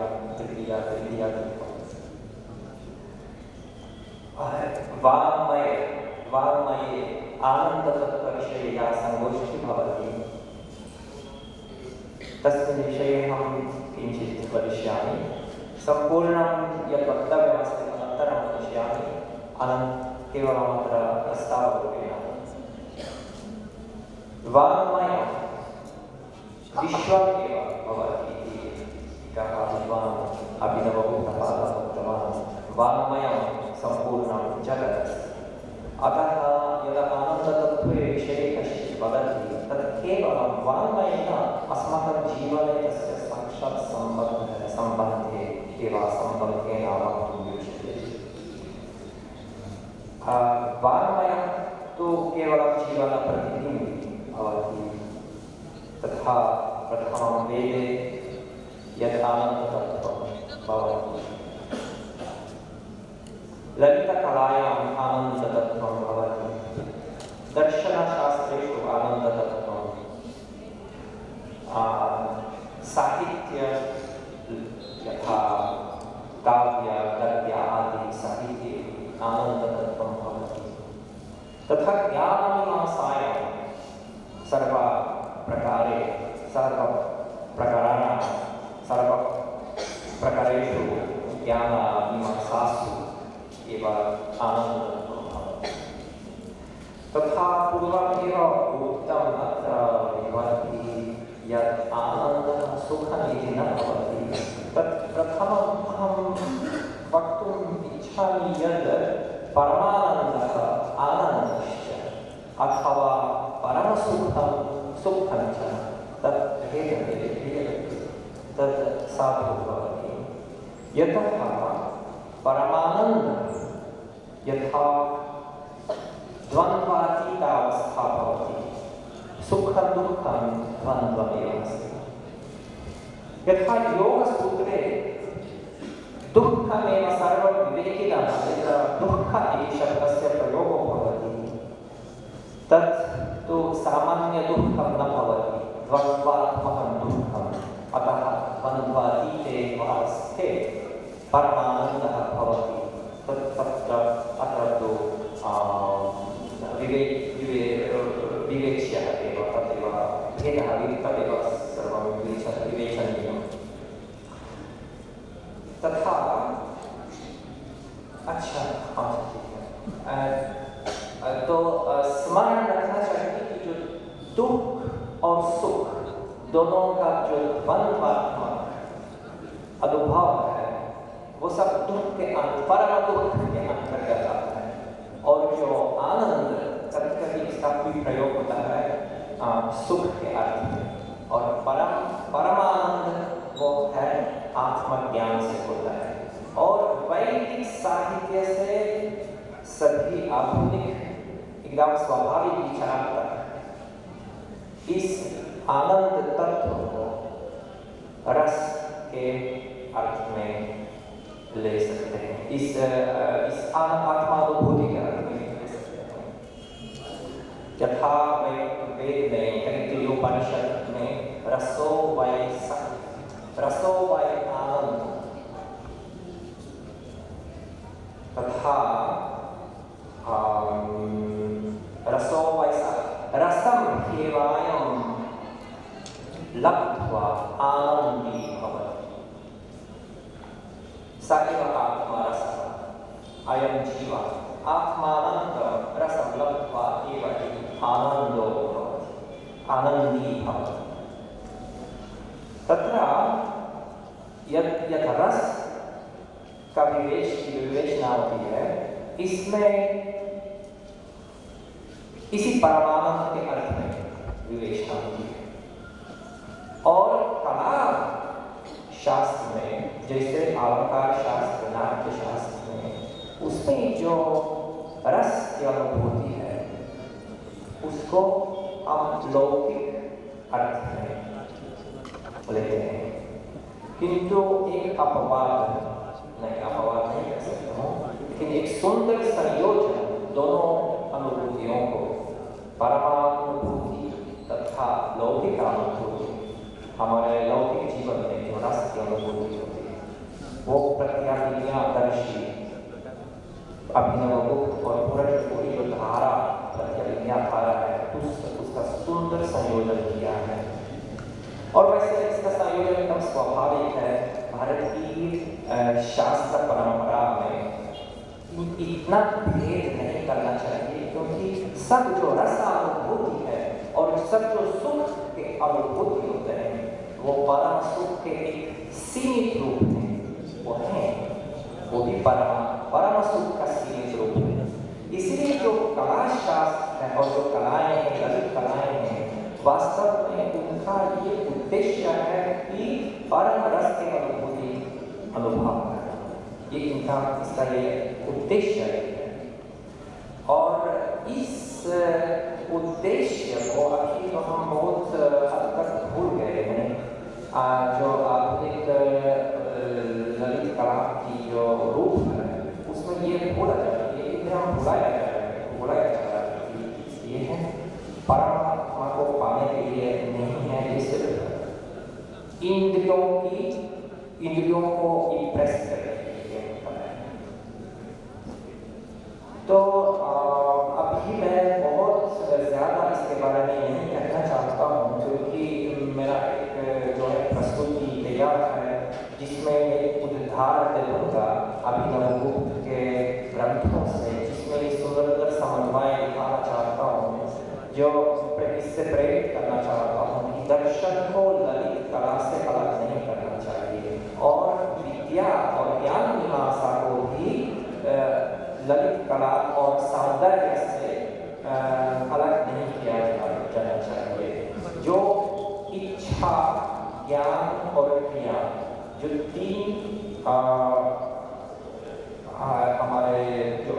तिथौ वाङ्मये आनन्दतत्त्वविषये या संगोष्ठी भवति तस्मिन् विषये अहं किञ्चित् वदिष्यामि। सम्पूर्णं यत् वक्तव्यमस्ति अनन्तरं वदिष्यामि, केवलम् अत्र प्रस्तावरूपेण। वाङ्मयं विश्वमेव भवति इति एकः विद्वान् अभिनवगुप्तपादः उक्तवान्। वाङ्मयं सम्पूर्णं जगत्। अतः यदा आनन्दतत्त्वे विषये कश्चित् वदति तत् केवलं वाङ्मयेन अस्माकं जीवने तस्य साक्षात् सम्बन्धेन वक्तुं युज्यते। वाङ्मयं तु केवलं जीवनप्रतिबिम्बं भवति। तथा प्रथमं वेदे यत् आनन्दतत्त्वं भवति, ललितकलायाम् आनन्दतत्त्वं भवति, दर्शनशास्त्रेषु आनन्दतत्त्वं, साहित्य यथा काव्य गद्य आदि साहित्ये आनन्दतत्त्वं भवति। तथा ज्ञानमीमांसायां सर्वप्रकारेषु ज्ञानमीमांसासु एव आनन्दतत्त्वं भवति। तथा पूर्वमेव उक्तम् अत्र भवति यत् आनन्दः सुखमिति न भवति। तत् प्रथमम् अहं वक्तुम् इच्छामि यत् परमानन्दः आनन्दश्च अथवा परमसुखं सुखं च तत् भेदः तत् साधु भवति। यतः परमानन्दः यथा द्वन्द्वातीतावस्था भवति, सुखं दुःखं द्वन्द्वमेव अस्ति। यथा योगसूत्रे दुःखमेव सर्वविवेकिनः यत्र दुःख इति शब्दस्य प्रयोगो भवति तत् तु सामान्यदुःखं न भवति, द्वन्द्वात्मकं दुःखम्। अतः द्वन्द्वातीते वास्ते परमानन्दः भवति। अत्र तु विवेच्य एव तदेव भेदः तदेव सर्वं विवेचनीयम्। तथा अच्छा तो स्मरण रखना चाहिए कि जो दुख और सुख दोनों का जो द्वंद्वात्मक अनुभव है वो सब दुख के परम दुख के अंतर्गत आता है। और जो आनंद कभी कभी इसका भी प्रयोग होता है सुख के अर्थ में, और परमानंद वो है आत्मज्ञान से होता है। और वैदिक साहित्य से सभी आधुनिक एकदम स्वाभाविक विचार तक इस आनंद तत्व को रस के अर्थ में ले सकते हैं, इस आत्मानुभूति के अर्थ में ले सकते हैं। यथा वेद में तैत्तिरीयोपनिषद में रसो वै आनंद, तथा रसो वै रसं ह्येवायं लब्ध्वा आनन्दी भवति। स एव आत्मरसः अयं जीवः आत्मानन्दं रसं लब्ध्वा एव आनन्दो भवति, आनन्दी भवति। तत्र यत् रस का विवेचना होती है, इसमें इसी परमानंद के अर्थ में विवेचना होती है। और कला शास्त्र में जैसे अलंकार शास्त्र, नाट्य शास्त्र में उसमें जो रस की अनुभूति है उसका इसको हम लौकिक अर्थ में लेते हैं, किंतु एक अपवाद नहीं कह सकता हूँ, लेकिन एक सुंदर संयोजन दोनों अनुभूतियों को, परमानुभूति तथा लौकिक अनुभूति, हमारे लौकिक जीवन में जो रस की अनुभूति होती है, वो प्रत्याभिज्ञादर्शी अभिनवगुप्त और पूरी जो धारा प्रत्याभिज्ञा धारा है, उसका सुंदर संयोजन किया है। और वैसे इसका संयोजन एकदम स्वाभाविक है। भारतीय शास्त्र परंपरा में इतना भेद नहीं करना चाहिए, क्योंकि सब जो रस अनुभूति है और सब जो सुख के अनुभूति होते हैं, वो परम सुख के एक सीमित रूप में वो है, वो भी परम सुख का सीमित रूप है। इसलिए जो कला शास्त्र है और जो कलाएं हैं, ललित कलाएं हैं, वास्तव में उनका ये उद्देश्य है कि परम रस के अनुभव करना, ये इसका ये उद्देश्य है। और इस उद्देश्य को अभी तो हम बहुत हद तक भूल गए हैं। जो आधुनिक ललित कला की जो रूप है, उसमें ये भूला जा रहा है, ये हम भुलाया जा रहा है कि ये है परमात्मा को पाने के लिए नहीं है, ये सिर्फ इंद्रियों को इम्प्रेस करने के लिए होता है। तो अभी मैं बहुत ज़्यादा इसके बारे में नहीं कहना चाहता हूँ, क्योंकि मेरा एक जो है प्रस्तुति तैयार है, जिसमें एक उद्धार दूंगा अभिनवगुप्त के ग्रंथों से, जिसमें सुंदर समन्वय दिखाना चाहता हूँ, जो इससे प्रेरित करना चाहता हूँ कि दर्शन को ललित कला से अलग नहीं करना चाहिए, और विद्या और ज्ञान मीमांसा को भी ललित कला और सौंदर्य से अलग नहीं किया जाना चाहिए। जो इच्छा, ज्ञान और क्रिया, जो तीन हमारे जो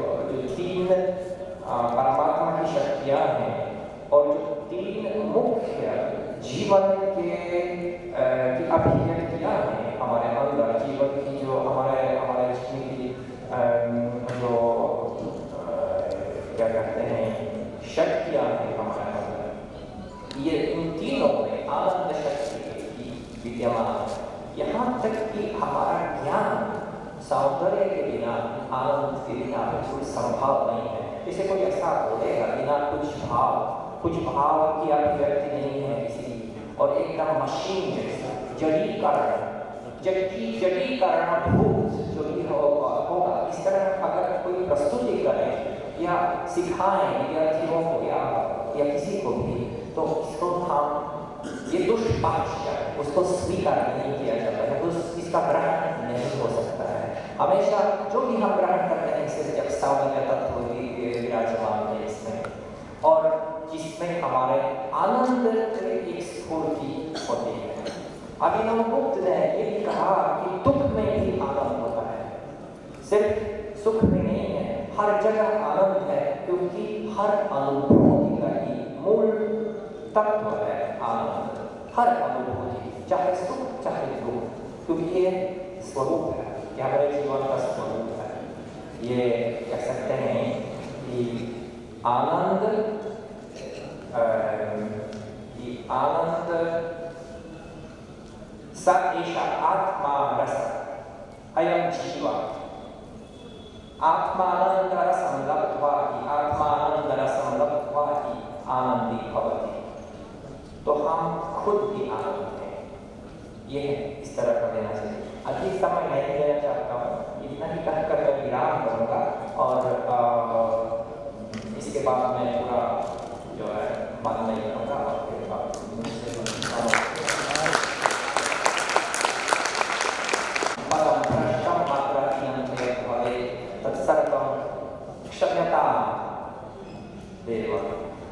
तीन परमात्मा की शक्तियाँ हैं, और जो तीन मुख्य जीवन के की अभिव्यक्तियाँ हैं हमारे अंदर, जीवन की जो हमारे जिसमें की जो क्या कहते हैं शक्तियाँ हैं हमारे अंदर, ये इन तीनों में आनंद शक्ति विद्यमान। यहाँ तक कि हमारा ज्ञान सौंदर्य के बिना, आनंद के बिना बिल्कुल संभव नहीं है। जैसे कोई ऐसा बोलेगा बिना कुछ भाव की अभिव्यक्ति नहीं है किसी, और एकदम मशीन जैसा जड़ीकरण भूत जो भी होगा, इस तरह अगर कोई प्रस्तुति करे या सिखाएं विद्यार्थियों को या किसी को भी, तो इसको हम ये दुष्पक्ष है, उसको स्वीकार नहीं किया जाता है, इसका ग्रहण नहीं हो सकता है। हमेशा जो भी हम ग्रहण करते हैं, इससे जब सौंदर्य तत्व विराजमान है इसमें, और जिसमें हमारे आनंद की एक स्फूर्ति होती है। अभिनवगुप्त ने ये भी कहा कि दुख में भी आनंद होता है, सिर्फ सुख में नहीं है, हर जगह आनंद है, क्योंकि हर अनुभूति का ही मूल तत्व है आनंद। हर अनुभूति, चाहे सुख चाहे दुख, क्योंकि ये स्वरूप है, ये हमारे जीवन का स्वरूप है। ये कह सकते हैं कि आनंद स एषा आत्मा रस अयं जीव आत्मानंदरसं लब्ध्वा हि आनंदी भवति। तो हम खुद भी आनंद हैं, ये इस तरह का लेना चाहिए। अधिक समय नहीं लेना चाहता हूँ, इतना ही कहकर मैं विराम करूँगा, और इसके बाद मैं पूरा जो है मन नहीं करूँगा, और फिर क्षम्यता देव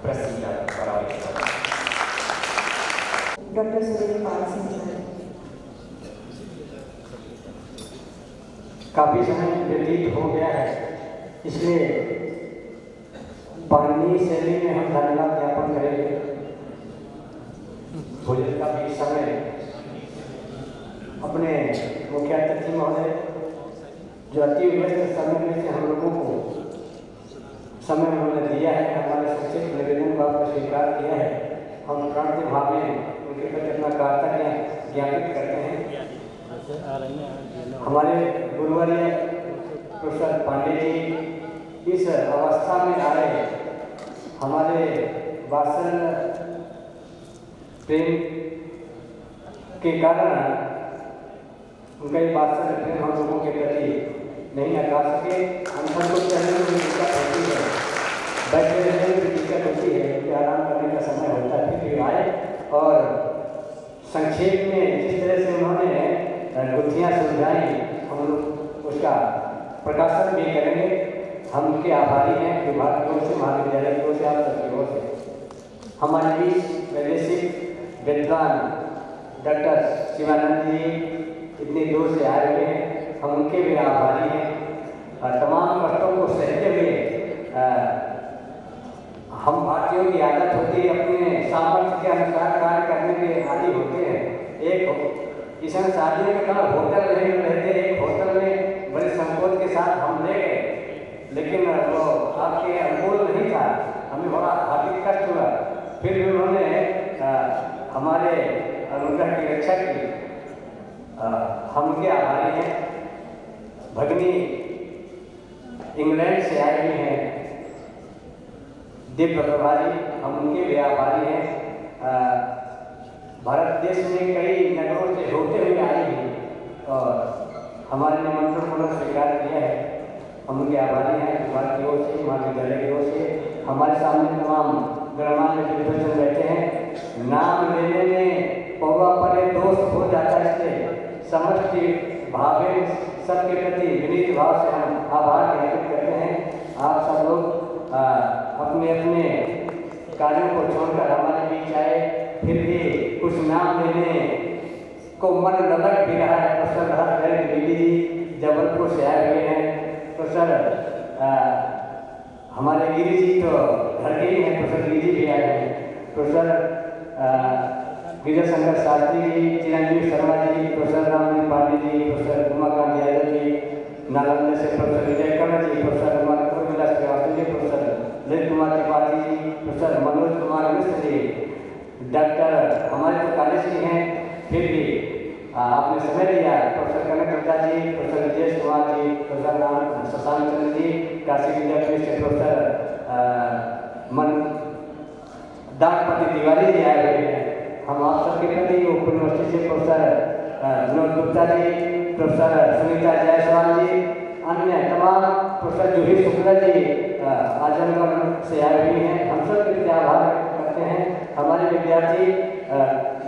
प्रसीद परमेश्वर। Doctor Sureshpal Singh sir. काफी समय व्यतीत हो गया है, इसलिए पाणिनीय शैली में हम धन्यवाद ज्ञापन करेंगे। भोजन का भी समय अपने मुख्य अतिथि महोदय जो अति व्यस्त समय में से हम लोगों को समय उन्होंने दिया है, हमारे संक्षिप्त निवेदन को आपने स्वीकार किया है, हम प्रण के भाव में उनके प्रति अपना कृतज्ञता ज्ञापित करते हैं। हमारे गुरुवर्य प्रोफेसर पांडे जी इस अवस्था में आए, हमारे वात्सल प्रेम के कारण उनका ये वात्सल प्रेम हम लोगों के प्रति नहीं नकार सके। हम सबको चलने में दिक्कत होती है, बैठे रहने में भी दिक्कत होती है, क्योंकि आराम करने का समय होता है, फिर भी आए और संक्षेप में जिस तरह से उन्होंने गुत्थियाँ सुलझाई हम लोग उसका प्रकाशन भी करेंगे। हम उनके आभारी हैं विभाग की ओर से, महाविद्यालय की ओर से, आप सबकी ओर से। हमारे बीच वैदेशिक विद्वान डॉक्टर शिवानंद जी इतनी दूर से आए हुए हैं, हम उनके भी आभारी हैं। तमाम कष्टों को सहते हुए हम भारतीयों की आदत होती है अपने सामर्थ्य के अनुसार कार्य करने के आदि होते हैं। एक इस शादी के कारण होटल नहीं रहते, एक होटल में बड़े संकोच के साथ हम ले गए, लेकिन वो आपके अनुकूल नहीं था, हमें बड़ा हार्दिक कष्ट हुआ। फिर भी उन्होंने हमारे अनुग्रह की रक्षा की, हम उनके आभारी हैं। भगनी इंग्लैंड से आए हुए हैं दिव्य प्रभारी, हम उनके भी आभारी हैं। भारत देश में कई नगरों से होते हुए आई हैं और हमारे निमंत्रण को स्वीकार किया है, हम उनके आभारी हैं। विभाग की ओर से, महाविद्यालय की ओर से हमारे सामने तमाम गणमान्य विद्वान बैठे हैं। नाम लेने में पौवा परे दोस्त हो जाता है, इससे समष्टि भावे सबके प्रति विनीत भाव से हम आभार ज्ञापित करते हैं। आप सब लोग अपने अपने कार्यों को छोड़कर हमारे बीच आए, फिर भी कुछ नाम लेने को मन ललक भी रहा है। प्रोफेसर हर्षवर्धन द्विवेदी जी जबलपुर से आए हुए हैं। प्रोफेसर हमारे गिरी जी तो घर के ही हैं, प्रोफेसर गिरी जी भी आए हैं। प्रोफेसर विजय शंकर शास्त्री जी, चिरंजीव शर्मा जी, प्रोफेसर रामदेव पांडे जी, प्रोफेसर उमाकांत यादव जी, नालंदा से प्रोफेसर विजय कर्ण जी, professor Urmila Srivastava ji, professor Lalit Kumar Tripathi ji, professor Manoj Kumar Mishra ji, doctor हमारे तो कॉलेज के हैं, फिर भी आपने समय दिया। प्रोफेसर कनक गुप्ता जी, प्रोफेसर विजय कुमार जी, प्रोफेसर राम शशांक चंद्र जी, काशी विद्यापीठ से प्रोफेसर दागपति तिवारी जी आए हुए हैं। हम आप सबके प्रति ओपन यूनिवर्सिटी से प्रोफेसर विनोद गुप्ता जी, प्रोफेसर सुनीता जायसवाल जी, अन्य तमाम प्रोफेसर जूही शुक्ला जी आजमगढ़ से आए हुए हैं। हम सब के आभार व्यक्त करते हैं। हमारे विद्यार्थी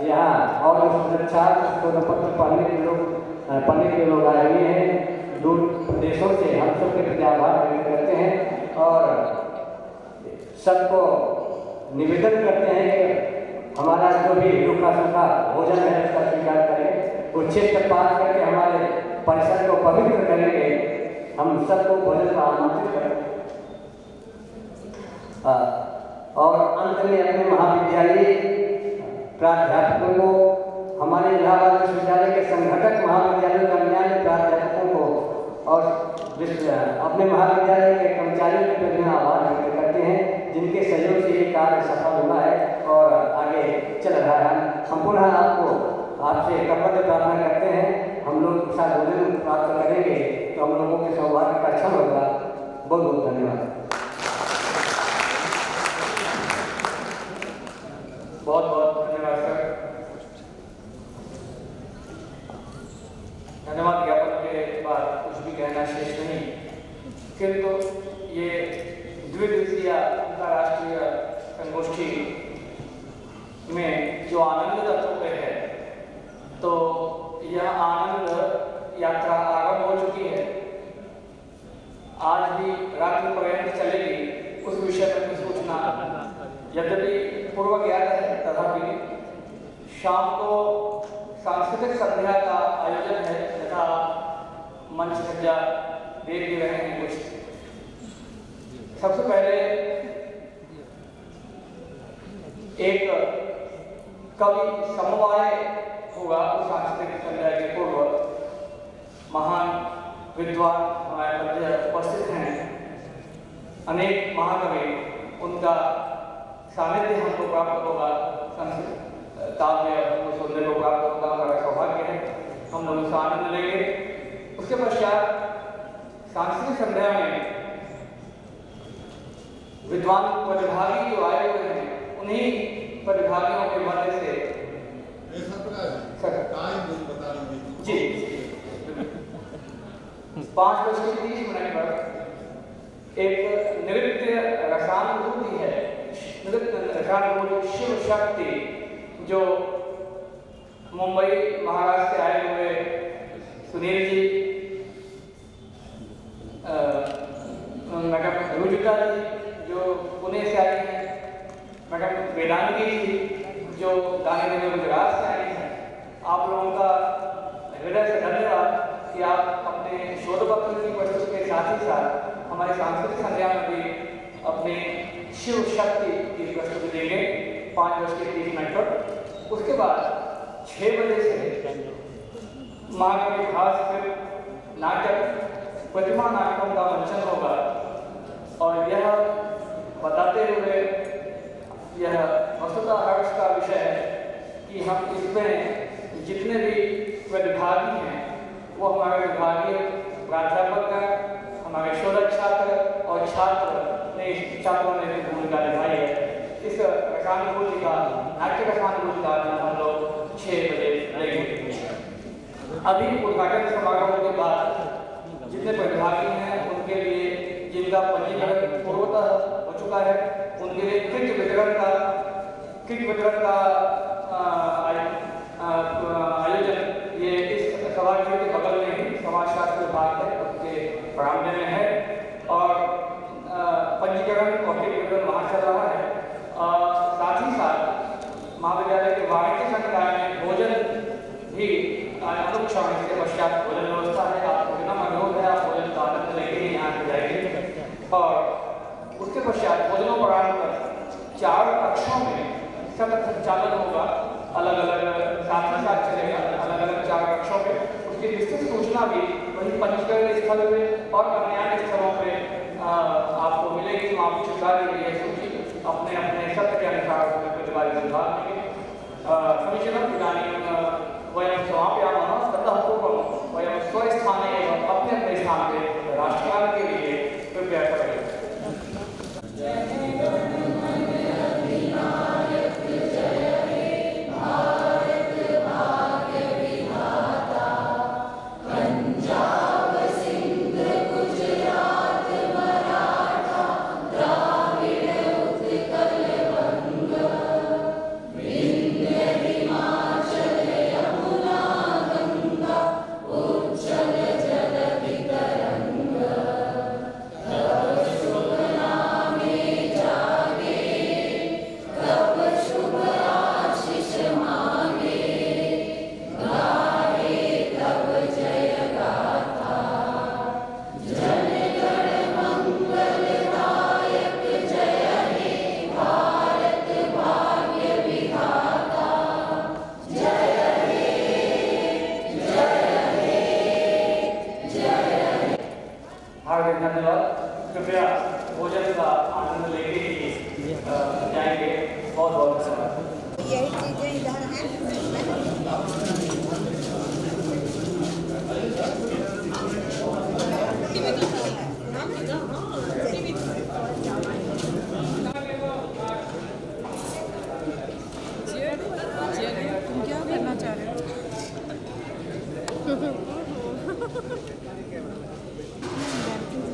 यहाँ और सुरक्षा पत्र पढ़ने के लोग आए हुए हैं दूर प्रदेशों से, हम सब के प्रति आभार व्यक्त करते हैं और सबको निवेदन करते हैं कि हमारा जो भी रूखा सूखा भोजन है उसका स्वीकार करें, उच्छेद पाठ करके हमारे परिसर को पवित्र करेंगे। हम सबको भोजन का आमंत्रित करें और अंत में अपने महाविद्यालय प्राध्यापकों को, हमारे इलाहाबाद विश्वविद्यालय के संघटक महाविद्यालय के अन्य प्राध्यापकों को और अपने महाविद्यालय के कर्मचारियों के प्रति आभार व्यक्त करते हैं, जिनके सहयोग से ये कार्य सफल हुआ है और आगे चल रहा है। हम पुनः आपसे कर्तव्य प्रार्थना करते हैं, हम लोग प्रसाद भोजन प्राप्त करेंगे तो हम लोगों के सौभाग्य का क्षण होगा। बहुत बहुत धन्यवाद। बहुत बहुत धन्यवाद सर। धन्यवाद ज्ञापन के बाद कुछ भी कहना शेष नहीं, किंतु ये द्विदिवसीय अंतर्राष्ट्रीय संगोष्ठी में जो आनंद तत्व है, तो यह आनंद यात्रा आरंभ हो चुकी है। आज भी रात्रि पर्यंत चलेगी, उस विषय में सूचना यद्यपि पूर्व ज्ञात है, तथापि शाम को सांस्कृतिक संध्या का आयोजन है तथा मंच सज्जा देख भी रहे हैं कुछ। सबसे पहले एक कवि समवाय होगा उस सांस्कृतिक संध्या के पूर्व। महान विद्वान हमारे मध्य उपस्थित हैं, अनेक महाकवि, उनका सानिध्य हमको प्राप्त होगा, संस्कृत काव्य हमको सुनने को प्राप्त होगा, हमारा सौभाग्य है, हम लोग उसका आनंद लेंगे। उसके पश्चात सांस्कृतिक संध्या में विद्वान प्रतिभागी जो आए हुए हैं, उन्हीं प्रतिभागियों के मध्य से जी 5:30 पर एक नृत्य रसानुभूति है, नृत्य रसानुभूति शिव शक्ति, जो मुंबई महाराष्ट्र से आए हुए सुनील जी, मैडम रुजुता जी जो पुणे से आई हैं, मैडम वेदांगी जी जो गांधीनगर गुजरात से आई हैं, आप लोगों का हृदय से धन्यवाद कि आप अपने शोध पत्र की प्रस्तुति के साथ ही साथ हमारे सांस्कृतिक संध्या में भी अपने शिव शक्ति की प्रस्तुति देंगे 5:30 पर। उसके बाद 6 बजे से महाकवि भास्कर नाटक प्रतिमा नाटकों का मंचन होगा, और यह बताते हुए यह वस्तुतः हर्ष का विषय है कि हम इसमें जितने भी प्रतिभागी हैं वो हमारे विभागीय प्राध्यापक, हमारे शोधक छात्र और छात्रों ने भूमिका निभाई है। इस रसानुभूति का, नाट्य रसानुभूति का हम लोग 6 बजे लेंगे। अभी उद्घाटन समारोह के बाद जितने प्रतिभागी हैं उनके लिए, जिनका पंजीकरण पूर्वतः हो चुका है, उनके लिए किट वितरण का आयोजन ये इस सभागृह के बगल में ही समाजशास्त्र विभाग है, उसके बरामदे में है, और पंजीकरण और किट वितरण वहाँ चल रहा है। साथ ही साथ महाविद्यालय के वाणिज्य संकाय में भोजन भी अनुक्षण के पश्चात भोजन व्यवस्था है। आपको बिना अनुरोध है, आप भोजन का आनंद लेके ही यहाँ से जाएंगे। और उसके पश्चात भोजनोपरांत पर 4 कक्षों में सतत संचालन होगा, अलग अलग साथ ही साथ चलेगा, अलग अलग 4 कक्षों में। उसकी विस्तृत सूचना भी वही पंजीकरण स्थल में और अन्य स्थलों पर आपको मिलेगी। आप स्वीकार कीजिए सूची अपने अपने सत्र के अनुसार प्रतिपादित विभाग में। समीचीनम् इदानीं वयं समापयामः। ततः पूर्वं वयं स्वस्थाने एव अपने अपने स्थान पे राष्ट्रगान के लिए कृपया करें। कृपया भोजन का आनंद लेके ही जाएंगे। बहुत बहुत धन्यवाद। यही चीजें इधर हैं। तुम क्या करना चाह रहे हो?